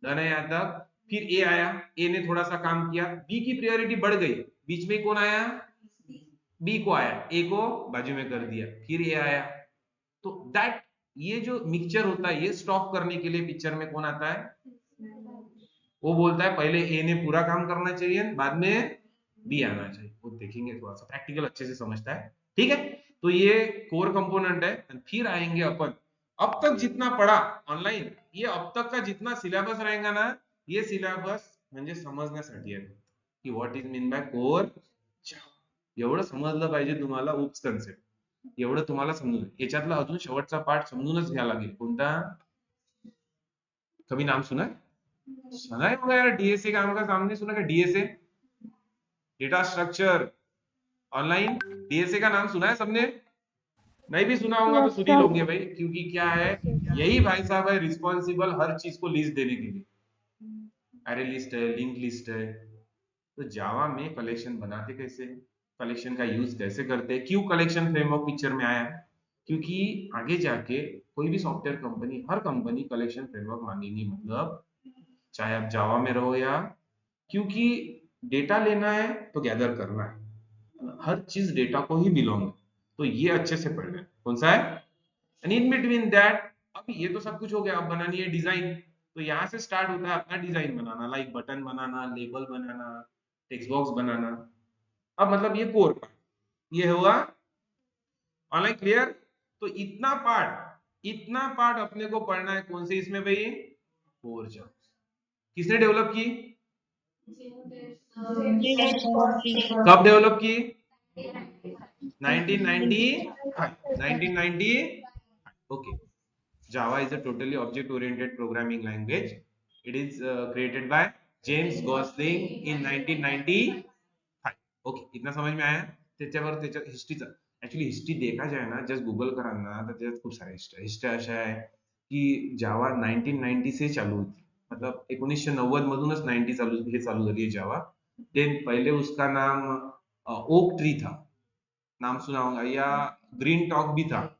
Speaker 1: डन है यहाँ तक। फिर ए आया, ए ने थोड़ा सा काम किया, बी की प्रायोरिटी बढ़ गई, बीच में कौन आया, बी को आया, ए को बाजू में कर दिया, फिर ए आया। तो दैट, ये जो मिक्सचर होता है ये स्टॉप करने के लिए पिक्चर में कौन आता है, वो बोलता है पहले ए ने पूरा काम करना चाहिए, बाद में बी आना चाहिए। वो देखेंगे, थोड़ा सा प्रैक्टिकल अच्छे से समझता है, ठीक है। तो ये कोर कंपोनेंट है। फिर आएंगे अपन, अब तक जितना पढ़ा ऑनलाइन, ये अब तक का जितना सिलेबस रहेगा ना, ये सिलेबस म्हणजे समजण्यासाठी आहे की what is mean by core, एवढं समजलं पाहिजे तुम्हाला, उप्स कन्सेप्ट एवढं तुम्हाला समजून, याच्यातला अजून शेवटचा पार्ट समजूनच घ्यावा लागेल, कोणता, कभी नाम सुना है, सुना है होगा यार, डीएसए का नाम का सामने सुना है, DSA data structure online, DSA का नाम सुना है सबने, नहीं भी सुना होगा तो
Speaker 3: Yes,
Speaker 1: सुन ही
Speaker 3: sir.
Speaker 1: लोगे भाई, क्योंकि क्या है, यही भाई साहब है रिस्पॉन्सिबल हर चीज को लिस्ट देने के लिए। अरे लिस्ट है, लिंक लिस्ट है, तो जावा में कलेक्शन बनाते कैसे, कलेक्शन का यूज कैसे करते, क्यों कलेक्शन फ्रेमवर्क पिक्चर में आया, क्योंकि आगे जाके कोई भी सॉफ्टवेयर कंपनी, हर कंपनी कलेक्शन फ्रेमवर्क मांगेगी, मतलब चाहे आप जावा में रहो या, क्योंकि डेटा लेना है तो गैदर करना है, हर चीज डेटा को ही बिलोंग है, तो ये अच्छे से पढ़ना है, कौन सा है। एंड इन बिटवीन दैट, अब ये तो सब कुछ हो गया, अब बनानी है डिजाइन, तो यहाँ से स्टार्ट होता है अपना डिजाइन बनाना, लाइक बटन बनाना, लेबल बनाना, टेक्स्ट बॉक्स बनाना। अब मतलब ये कोर पार्ट, ये हुआ ऑनलाइन, क्लियर। तो इतना पार्ट अपने को पढ़ना है कौन से इसमें भाई, कोर जावा। किसने डेवलप की, कब डेवलप की, 1990। Okay, Java is a totally object-oriented programming language. It is created by James Gosling in 1995. Okay, इतना समझ में आया. त्याच्यावर त्याच्या हिस्ट्रीचा, ऍक्च्युली हिस्ट्री देखा जाए ना, जस्ट गुगल करा ना तर त्याच्यात खूप साऱ्या हिस्ट्री अशा आहे की जावा 1990 से चालू होती, मतलब 1990 मधूनच 90 चालू झाली है जावा. देन पहले उसका नाम ओक ट्री था, नाम सुना होगा, या ग्रीन टॉक भी था,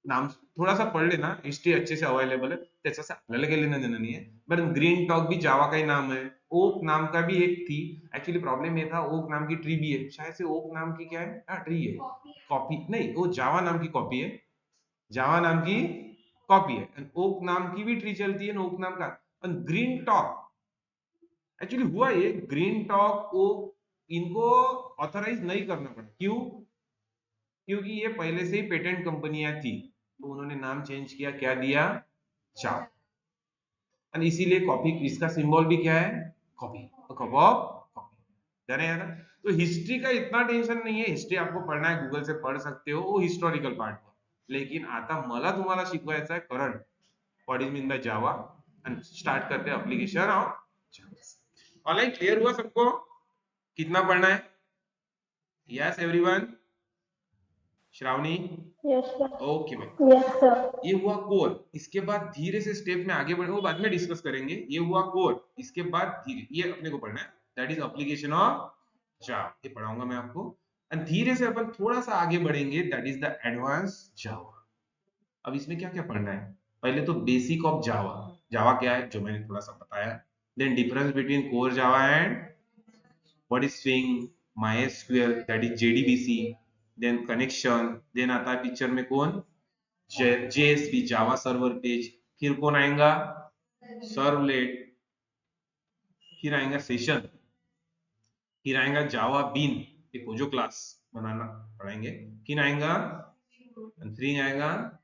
Speaker 1: नाम थोड़ा सा पढ़ लेना, हिस्ट्री अच्छे से अवेलेबल है, त्याचा से आपल्याला काही लेना देना नहीं है. बट ग्रीन टॉक भी जावा का ही नाम है. ओक नाम का भी एक थी, एक्चुअली प्रॉब्लम ये था ओक नाम की ट्री भी है, शायद से ओक नाम की क्या है, ट्री है, कॉपी नहीं, वो जावा नाम की कॉपी है, जावा नाम की कॉपी है. ओक नाम की भी ट्री चलती है, ओक नाम का. ग्रीन टॉक एक्चुअली हुआ ये, ग्रीन टॉक ओक, इनको ऑथराइज नहीं करना पड़ा. क्यों? क्योंकि ये पहले से ही पेटेंट कंपनियां थी, तो उन्होंने नाम चेंज किया, क्या दिया, जावा. और इसीलिए कॉपी, इसका सिंबल भी क्या है, कॉपी, कॉपी कॉपी. जाने यार, तो हिस्ट्री का इतना टेंशन नहीं है, हिस्ट्री आपको पढ़ना है गूगल से पढ़ सकते हो, वो हिस्टोरिकल पार्ट. लेकिन आता मला तुम्हाला शिकवायचा आहे current, what is mean by Java, and start करते हैं application of Java. Online clear हुआ सबको, कितना पढ़ना है? Yes everyone, Shravani,
Speaker 3: yes sir.
Speaker 1: Okay भाई.
Speaker 3: Yes sir.
Speaker 1: ये हुआ कोर. इसके बाद धीरे से स्टेप में आगे बढ़े, वो बाद में डिस्कस करेंगे. ये हुआ कोर, इसके बाद धीरे ये अपने को पढ़ना है, दैट इज एप्लीकेशन ऑफ जावा, ये पढ़ाऊंगा मैं आपको. और धीरे से अपन थोड़ा सा आगे बढ़ेंगे, दैट इज द एडवांस जावा. अब इसमें क्या क्या पढ़ना है? पहले तो बेसिक ऑफ जावा, जावा क्या है जो मैंने थोड़ा सा बताया. Then difference between core Java and what is Swing, MySQL, that is JDBC. Then connection, then आता है पिक्चर में कौन, जेएसपी, जावा सर्वर पेज. फिर कौन आएगा, सर्वलेट. फिर आएगा सेशन. फिर आएगा जावा बीन, एक जो क्लास बनाना पढ़ाएंगे. फिर आएगा, फिर आएगा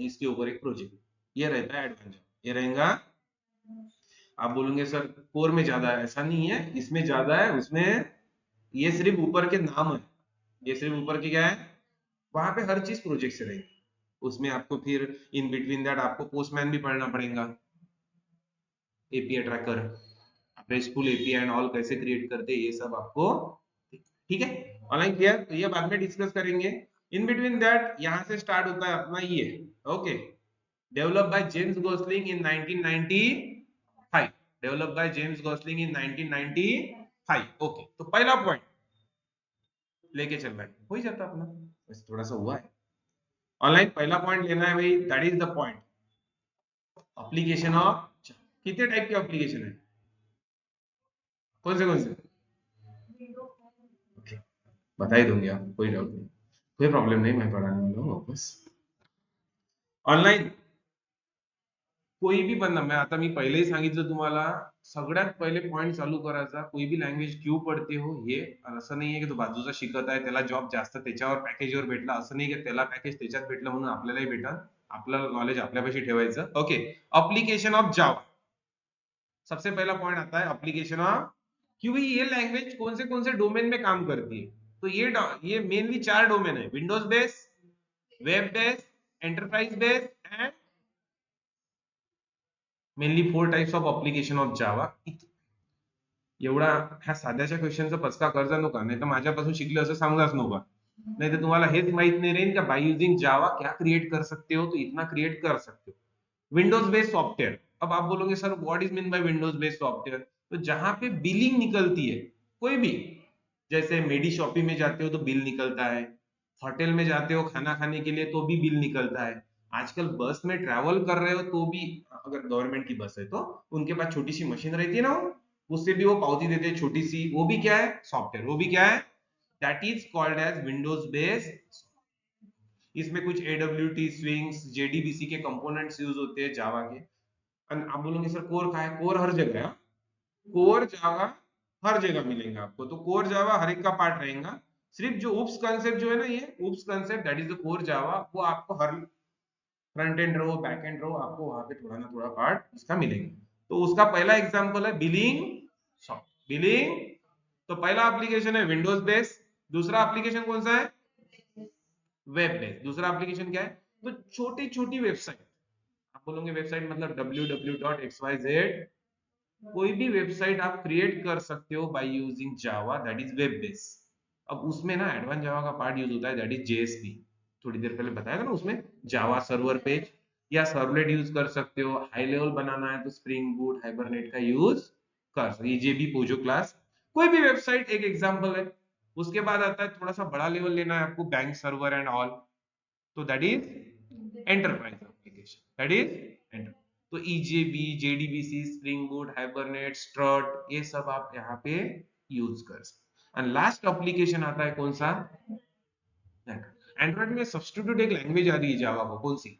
Speaker 1: इसके ऊपर एक प्रोजेक्ट. ये रहता है एडवांस. ये रहेगा. आप बोलेंगे सर कोर में ज्यादा है, ऐसा नहीं है, इसमें ज्यादा है, उसमें ये सिर्फ ऊपर के नाम है, ये सिर्फ ऊपर के क्या है, वहां पे हर चीज प्रोजेक्ट से रहेगी. उसमें आपको फिर इन बिटवीन दैट आपको पोस्टमैन भी पढ़ना पड़ेगा, API tracker, restful API and all कैसे क्रिएट करते हैं, ये सब आपको, ठीक है. Online clear? तो ये बाद में डिस्कस करेंगे. इन बिटवीन दैट यहां से स्टार्ट होता है अपना ये, okay, develop by James Gosling in 1995. Develop by James Gosling in 1995. Okay, तो पहला पॉइंट लेके चल रहा है, हो ही जाता अपना, बस थोड़ा सा हुआ है. ऑनलाइन पहला पॉइंट लेना है भाई, that is the point, application of. कितने टाइप के एप्लीकेशन है, कौन से? ओके, बता ही दूंगी आप, कोई डाउट नहीं, कोई प्रॉब्लम नहीं, मैं पढ़ाने वाला हूँ वापस. ऑनलाइन कोई भी बंदा, मैं आता मी पहिलेही सांगितलं तुम्हाला, सगळ्यात पहिले पॉइंट चालू करायचा, कोई भी लँग्वेज क्यों पढ़ते हो, हे असं नाहीये की तो बाजूचा शिकत आहे त्याला जॉब जास्त त्याच्यावर पॅकेजवर भेटला, असं नाही की त्याला पॅकेज त्याच्यात भेटलं म्हणून आपल्यालाही भेटल. आपलं नॉलेज आपल्यापाशी ठेवायचं. ओके, एप्लीकेशन ऑफ जावा, सबसे पहला पॉइंट आता है एप्लीकेशन ऑफ. क्यों भाई ये लैंग्वेज कौन से डोमेन में काम करती है, तो ये मेनली 4 डोमेन है, Windows base, web base, enterprise base and mainly 4 types of application of जावा. एवढा ह्या साध्याच्या क्वेश्चनचा पचका कर्जा नका, नाही तर माझ्यापासून शिकले असं सांगलाच नका, नहीं तो तुम्हाला हेच माहित नहीं रहेगा कि बाय यूजिंग जावा क्या क्रिएट कर सकते हो, तो इतना क्रिएट कर सकते हो. विंडोज बेस्ड सॉफ्टवेयर, अब आप बोलोगे sir what is mean bye Windows based software, तो जहां पे बिलिंग निकलती है कोई भी, जैसे मेडी शॉपी में जाते हो तो बिल निकलता है, होटल में जाते हो खाना खाने के लिए तो भी बिल निकलता है, आजकल बस में ट्रैवल कर रहे हो तो भी, अगर गवर्नमेंट की बस है तो उनके पास छोटी सी मशीन रहती है ना, उससे भी वो पावती देते हैं छोटी सी, वो भी क्या है, सॉफ्टवेयर, वो भी क्या है, that is called as Windows based. इसमें कुछ AWT, स्विंग्स, JDBC के कंपोनेंट्स यूज होते हैं जावा के. आप बोलोगे सर कोर कहाँ है, कोर हर जगह है, कोर जावा हर जगह मिलेगा आपको, तो कोर जावा हर एक का पार्ट रहेगा. सिर्फ जो उप्स कंसेप्ट जो है ना, ये oops concept that is the core Java, वो आपको हर फ्रंट एंड रहो बैक एंड रहो आपको वहां पे थोड़ा ना थोड़ा पार्ट उसका मिलेगा। तो उसका पहला एग्जांपल है बिलिंग शॉप। बिलिंग, तो पहला एप्लीकेशन है विंडोज बेस, दूसरा एप्लीकेशन कौन सा है, वेब बेस। दूसरा एप्लीकेशन क्या है, तो छोटी छोटी वेबसाइट, आप बोलोगे वेबसाइट मतलब www.xyz, कोई भी वेबसाइट आप क्रिएट कर सकते हो by using Java, that is web base. अब उसमें ना एडवांस जावा का पार्ट यूज होता है, दैट इज जेएसपी। थोड़ी देर पहले बताया था ना, उसमें जावा सर्वर पेज या सर्वलेट यूज कर सकते हो। हाई लेवल बनाना है तो स्प्रिंग बूट हाइबरनेट का यूज कर सकते हो, ईजेबी पोजो क्लास, कोई भी वेबसाइट एक एग्जांपल है। उसके बाद आता है थोड़ा सा बड़ा लेवल लेना है आपको, बैंक सर्वर एंड ऑल, तो that is enterprise application, that is enter. तो EJB, JDBC, Spring Boot, Hibernate, Strut, ये सब आप यहाँ पे यूज कर सकते। एंड लास्ट एप्लीकेशन आता है कौन सा, एंड्रॉइड में सब्स्टिट्यूट एक लैंग्वेज आ रही है जावा को, कौन सी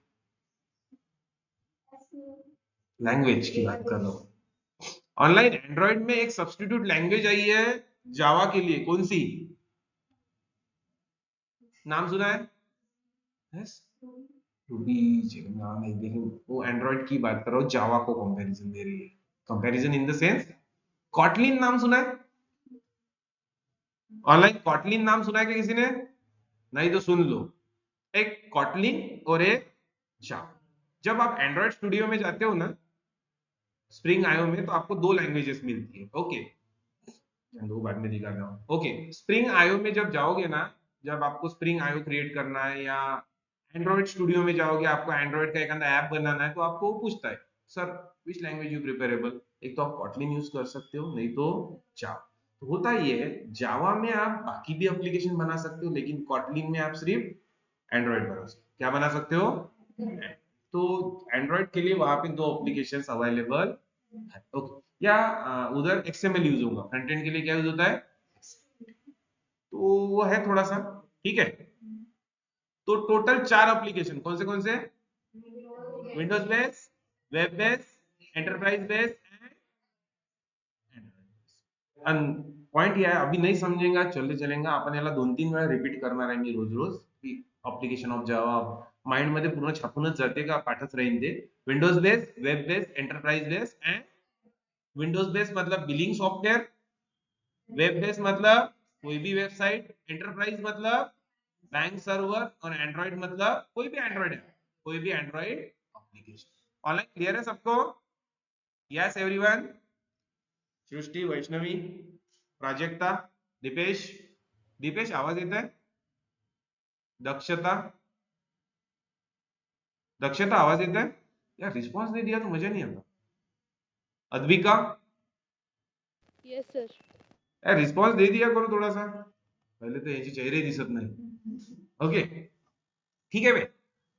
Speaker 1: लैंग्वेज की बात कर रहा हूँ, ऑनलाइन एंड्रॉइड में एक सब्स्टिट्यूट लैंग्वेज आई है जावा के लिए, कौन सी, नाम सुना है, yes? रूबी नाम है, लेकिन वो एंड्रॉइड की बात कर रहा हूँ, जावा को कंपैरिजन दे रही है, comparison in the sense, Kotlin नाम सुना है, ऑनलाइन कॉटलिन नाम सुना है क्या किसी ने, नहीं तो सुन लो, एक कॉटलिन और एक जावा। जब आप एंड्रॉइड स्टूडियो में जाते हो ना, स्प्रिंग आयो में, तो आपको दो लैंग्वेजेस मिलती है, ओके, दो बाद में दिखा रहा हूँ, ओके। स्प्रिंग आयो में जब जाओगे ना, जब आपको स्प्रिंग आयो क्रिएट करना है या एंड्रॉइड स्टूडियो में जाओगे, आपको एंड्रॉइड का एक अंदर ऐप बनाना है, तो आपको वो पूछता है sir which language you preferable, एक तो आप कॉटलिन यूज कर सकते हो, नहीं तो जावा। तो होता ये है, जावा में आप बाकी भी एप्लीकेशन बना सकते हो, लेकिन कॉटलिन में आप सिर्फ एंड्रॉइड बना सकते हो, क्या बना सकते हो, तो एंड्रॉइड के लिए वहां पे दो एप्लीकेशंस अवेलेबल है, ओके। या उधर XML यूज होगा, फ्रंट एंड के लिए क्या यूज होता है, तो वो है थोड़ा सा, ठीक है। तो टोटल चार एप्लीकेशन कौन से, Windows base, web base, enterprise base and point ये है, अभी नहीं समझेगा चलते चलेगा, आपण याला 2-3 वेळा रिपीट करणार आहे मी रोज रोज, की एप्लीकेशन ऑफ जावा माइंड मध्ये पूर्ण छापूनच जाते का पाठच राहील ते। Windows base, web base, enterprise base and Windows base मतलब बिलिंग सॉफ्टवेयर, वेब बेस मतलब कोई भी वेबसाइट, एंटरप्राइज मतलब बैंक सर्वर, और एंड्रॉइड मतलब कोई भी एंड्रॉइड है, कोई भी एंड्रॉइड एप्लीकेशन। ऑनलाइन क्लियर है सबको, यस एवरीवन, सृष्टि, वैष्णवी, प्राजक्ता, दीपेश, दीपेश आवाज येत है, दक्षता, दक्षता आवाज येत है, यार रिस्पॉन्स नहीं दिया तो मजा नहीं आता, अद्विका,
Speaker 2: यस सर।
Speaker 1: यार रिस्पॉन्स दे दिया करो थोड़ा सा, पहले तो याची चेहरे दिसत नाही, ओके ठीक है भाई।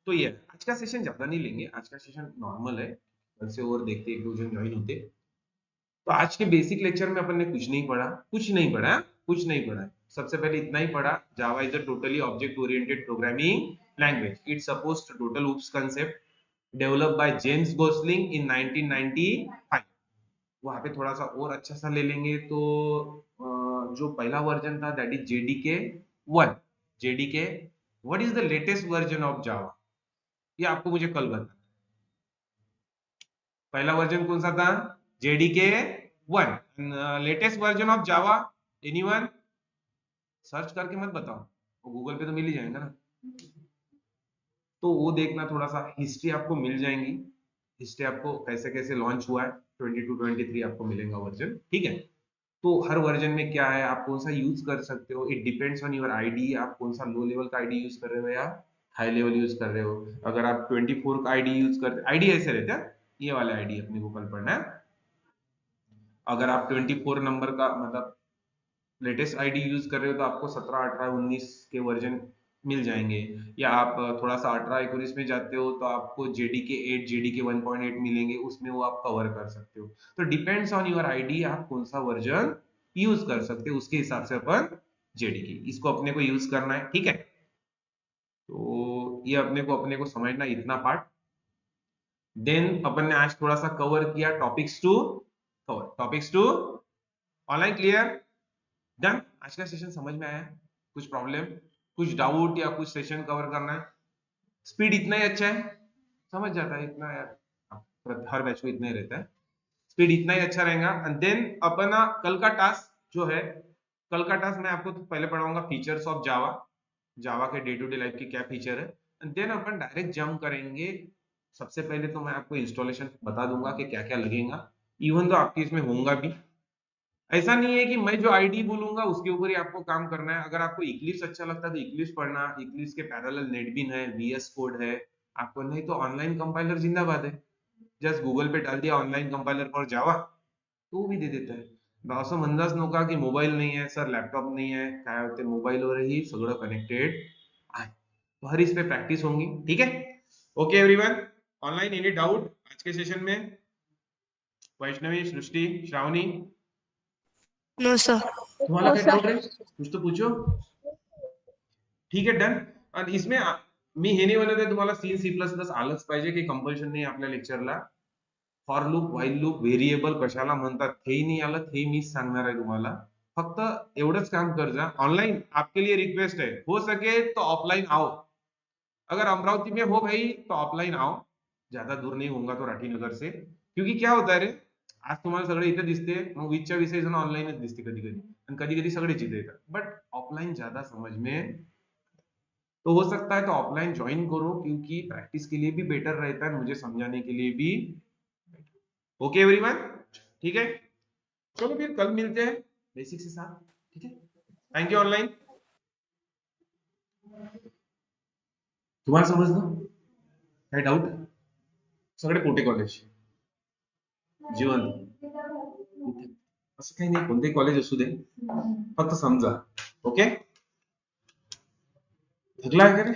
Speaker 1: तो ये आज का सेशन ज्यादा नहीं लेंगे, आज का सेशन नॉर्मल है, कल से और देखते एक दो जन ज्वाइन होते। तो आज के बेसिक लेक्चर में अपन ने कुछ नहीं पढ़ा, कुछ नहीं पढ़ा, कुछ नहीं पढ़ा। सबसे पहले इतना ही पढ़ा, Java is a totally object oriented programming language, it suppose to total oops concept developed by James Gosling in 1995। वहां पे थोड़ा सा और अच्छा सा ले लेंगे, तो जो पहला वर्जन था that is JDK 1, JDK, what is the latest version of Java, ये आपको मुझे कल बताना। पहला वर्जन कौन सा था, JDK 1, latest version of Java, anyone, search करके मत बताओ, वो गूगल पे तो मिल ही जाएगा ना, तो वो देखना, थोड़ा सा हिस्ट्री आपको मिल जाएंगी, हिस्ट्री आपको कैसे कैसे लॉन्च हुआ है, 22-23 आपको मिलेगा वर्जन, ठीक है। तो हर वर्जन में क्या है, आप कौन सा यूज कर सकते हो, it depends on your ID, आप कौन सा लो लेवल का आईडी यूज कर रहे हो या हाई लेवल यूज कर रहे हो। अगर आप 24 का आईडी यूज करते, आईडी ऐसे रहता है, ये वाला आईडी अपने को कल पढ़ना है। अगर आप 24 नंबर का मतलब लेटेस्ट आईडी यूज कर रहे हो, तो आपको 17, 18, 19 के वर्जन मिल जाएंगे। या आप थोड़ा सा 18-19 में जाते हो, तो आपको जेडीके 8, जेडीके 1.8 मिलेंगे, उसमें वो आप कवर कर सकते हो। तो डिपेंड्स ऑन योर आईडी, आप कौन सा वर्जन यूज कर सकते हो, उसके हिसाब से अपन जेडीके इसको अपने को यूज करना है, ठीक है। तो ये अपने को समझना इतना पार्ट। देन अपन ने आज थोड़ा सा कवर किया topics two, cover topics two, online clear, done. आज का सेशन समझ में आया, कुछ प्रॉब्लम, कुछ डाउट या कुछ सेशन कवर करना है? स्पीड इतना ही अच्छा है, समझ जाता है इतना यार, हर बैच में इतना ही रहता है, स्पीड इतना ही अच्छा रहेगा। एंड देन अपना कल का टास्क जो है, कल का टास्क मैं आपको तो पहले पढ़ाऊंगा फीचर्स ऑफ जावा, जावा के डे टू डे लाइफ के क्या फीचर है, एंड देन अपन डायरेक्ट जंप करेंगे। सबसे पहले तो मैं आपको इंस्टॉलेशन बता दूंगा कि क्या क्या लगेगा, इवन तो आपके इसमें होगा भी। ऐसा नहीं है कि मैं जो आईडी बोलूंगा उसके ऊपर ही आपको काम करना है। अगर आपको इक्लिप्स अच्छा लगता है तो इक्लिप्स पढ़ना, इक्लिप्स के पैरेलल नेटबीन है, वीएस कोड है आपको, नहीं तो ऑनलाइन कंपाइलर जिंदाबाद है, जस्ट गूगल पे डाल दिया ऑनलाइन कंपाइलर फॉर जावा तो वो भी दे देता है। असं म्हणताच नका की मोबाईल नाही आहे सर, लॅपटॉप नाही आहे, काय होते मोबाईलवरही सगळं कनेक्टेड आहे, तो हर इस पे प्रैक्टिस होंगी, ठीक है। Okay everyone, online any doubt आज के सेशन में? वैष्णवी, सृष्टि, श्रावणी,
Speaker 2: नो सर।
Speaker 1: तुम्हाला
Speaker 3: हो
Speaker 1: काही
Speaker 3: सर.
Speaker 1: डाउट आहे? कुछ तो पूछो, ठीक आहे डन। आणि इसमें मी हे नाही म्हणत आहे तुम्हाला सी सी प्लस प्लस आलंच पाहिजे, की कंपल्शन नाही आपल्या लेक्चरला। For loop, while loop, variable कशाला म्हणतात हेही नाही आलं, हे मीच सांगणार आहे तुम्हाला। फक्त एवढंच काम कर जा। ऑनलाइन आपके लिए रिक्वेस्ट है, हो सके तो ऑफलाइन आओ, अगर अमरावती में हो भाई तो ऑफलाइन आओ, ज्यादा दूर नहीं होगा तो राठी नगर से, क्योंकि क्या होता है रे, आज तुम्हाला सगळे इथे दिसते, मग वीसच्या विषय जण ऑनलाईनच दिसते कधी कधी, आणि कधी कधी सगळेच इथे येतात, बट ऑफलाइन ज्यादा समझ में, तो हो सकता है तो ऑफलाइन ज्वाइन करो, क्योंकि प्रैक्टिस के लिए भी बेटर रहता है, मुझे समझाने के लिए भी। ओके एवरीवन, ठीक है, चलो फिर कल मिलते हैं बेसिक के साथ, ठीक है। Thank you online. तुम्हाला समजलं? काय डाऊट? सगळे कोटे कॉलेज जीवन, असं काही नाही, कोणतेही कॉलेज असू दे, फक्त समजा, ओके। थकलाय का रे?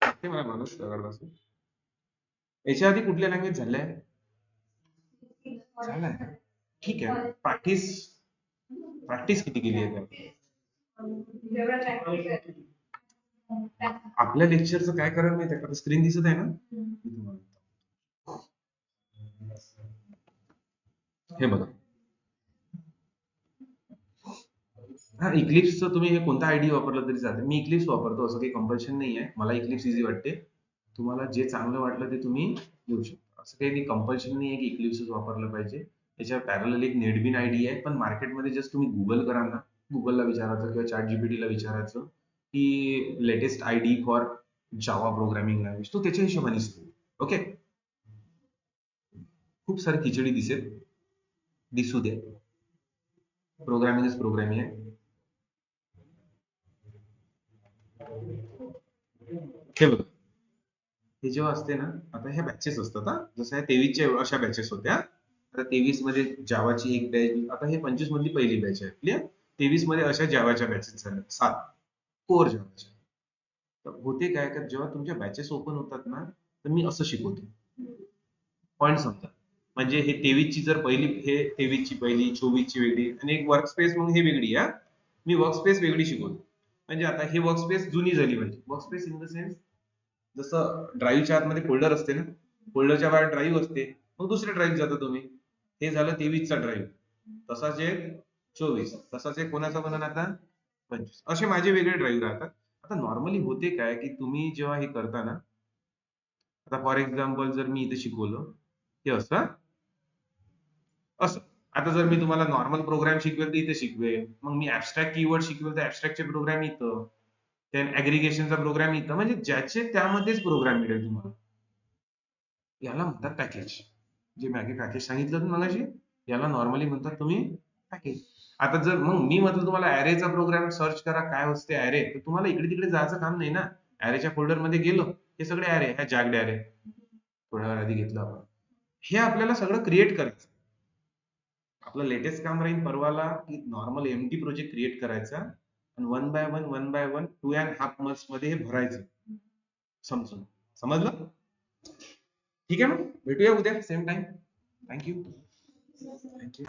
Speaker 1: ते मला माणूस दगडपासून याच्या आधी कुठल्या लँग्वेज झालंय? झालाय, ठीक आहे, प्रॅक्टिस, प्रॅक्टिस किती केली आहे त्या? आपल्या लेक्चरचं काय करायला माहिती आहे का, स्क्रीन दिसत आहे ना, मी तुम्हाला हे बघा, हा इक्लिप्सचं तुम्ही हे कोणता आयडी वापरलं तरी चालते, मी इक्लिप्स वापरतो, असं काही कंपल्शन नाही आहे, मला इक्लिप्स इझी वाटते, तुम्हाला जे चांगलं वाटलं ते तुम्ही घेऊ शकता, असं काही कंपल्शन नाही आहे की इक्लिप्सच वापरलं पाहिजे। त्याच्या पॅरलल एक नेटबीन आयडी आहे, पण मार्केटमध्ये जस्ट तुम्ही गुगल करा ना, गुगलला विचारायचं किंवा चॅट जीपीटीला विचारायचं की latest ID for Java programming language, तो त्याच्या हिशोबाने सांगेल, ओके। खूप सारी खिचडी दिसेल, दिसू द्या, प्रोग्रामिंग इज प्रोग्रामिंग आहे, हे बघा, हे जेव्हा असते ना, आता ह्या बॅचेस असतात हा, जसं ह्या 23च्या अशा बॅचेस होत्या, आता 23 मध्ये जावाची एक बॅच, आता हे 25 मधली पहिली बॅच आहे क्लिअर, 23 मध्ये अशा जावाच्या बॅचेस झाल्या 7 कोर जावाच्या। तर होते काय का, जेव्हा तुमच्या बॅचेस ओपन होतात ना, तर मी असं शिकवतो, पॉईंट समजा, म्हणजे हे 23 ची जर पहिली, हे 23 ची पहिली, 24 ची वेगळी, आणि एक वर्कस्पेस मग हे वेगळी, हा मी वर्कस्पेस वेगळी शिकवतो, म्हणजे आता हे वर्कस्पेस जुनी झाली पाहिजे, वर्कस्पेस इन द सेन्स जसं ड्राईव्हच्या आतमध्ये फोल्डर असते ना, फोल्डरच्या बाहेर ड्राईव्ह असते, मग दुसऱ्या ड्राईव्ह जाता तुम्ही, हे झालं 23 चा ड्राईव्ह, तसाच एक 24, तसाच एक कोणाचा बनन आता 25, असे माझे वेगळे ड्राईव्ह राहतात। आता नॉर्मली होते काय की तुम्ही जेव्हा हे करता ना, आता फॉर एक्झाम्पल जर मी इथे शिकवलं हे असं असं, आता जर मी तुम्हाला नॉर्मल प्रोग्राम शिकवेल तर इथे शिकवेल, मग मी ऍबस्ट्रॅक्ट कीवर्ड शिकवेल तर ऍबस्ट्रॅक्टचे प्रोग्राम इथं, देन ऍग्रिगेशनचा प्रोग्राम इथं, म्हणजे ज्याचे त्यामध्येच प्रोग्राम मिळेल तुम्हाला, याला म्हणतात पॅकेज, जे मॅगे पॅकेज सांगितलं ना मगाशी, याला नॉर्मली म्हणतात तुम्ही पॅकेज। आता जर मग मी म्हटलं तुम्हाला ॲरेचा प्रोग्राम सर्च करा काय असते ॲरे, तर तुम्हाला इकडे तिकडे जायचं काम नाही ना, ॲरेच्या फोल्डर मध्ये गेलो, हे सगळे ॲरे, ह्या जॅग्ड ॲरे थोड्या वेळ आधी घेतलं आपण, हे आपल्याला सगळं क्रिएट करायचं, आपलं लेटेस्ट काम राहील परवाला की नॉर्मल एमटी प्रोजेक्ट क्रिएट करायचा, आणि वन बाय वन 2.5 months मध्ये हे भरायचं, समजून, समजलं? ठीक आहे, मग भेटूया उद्या सेम टाइम, थँक्यू, थँक्यू।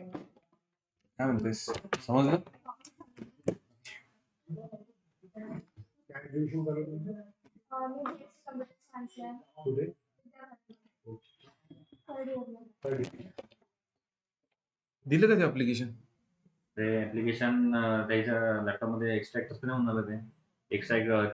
Speaker 1: काय म्हणतेस समजलं? दिलं का ते ऍप्लिकेशन?
Speaker 4: ते ऍप्लिकेशन त्याच्या लॅपटॉपमध्ये एक्स्ट्रॅक्ट कसं नाही होणार ते एक्स्ट्रॅक्ट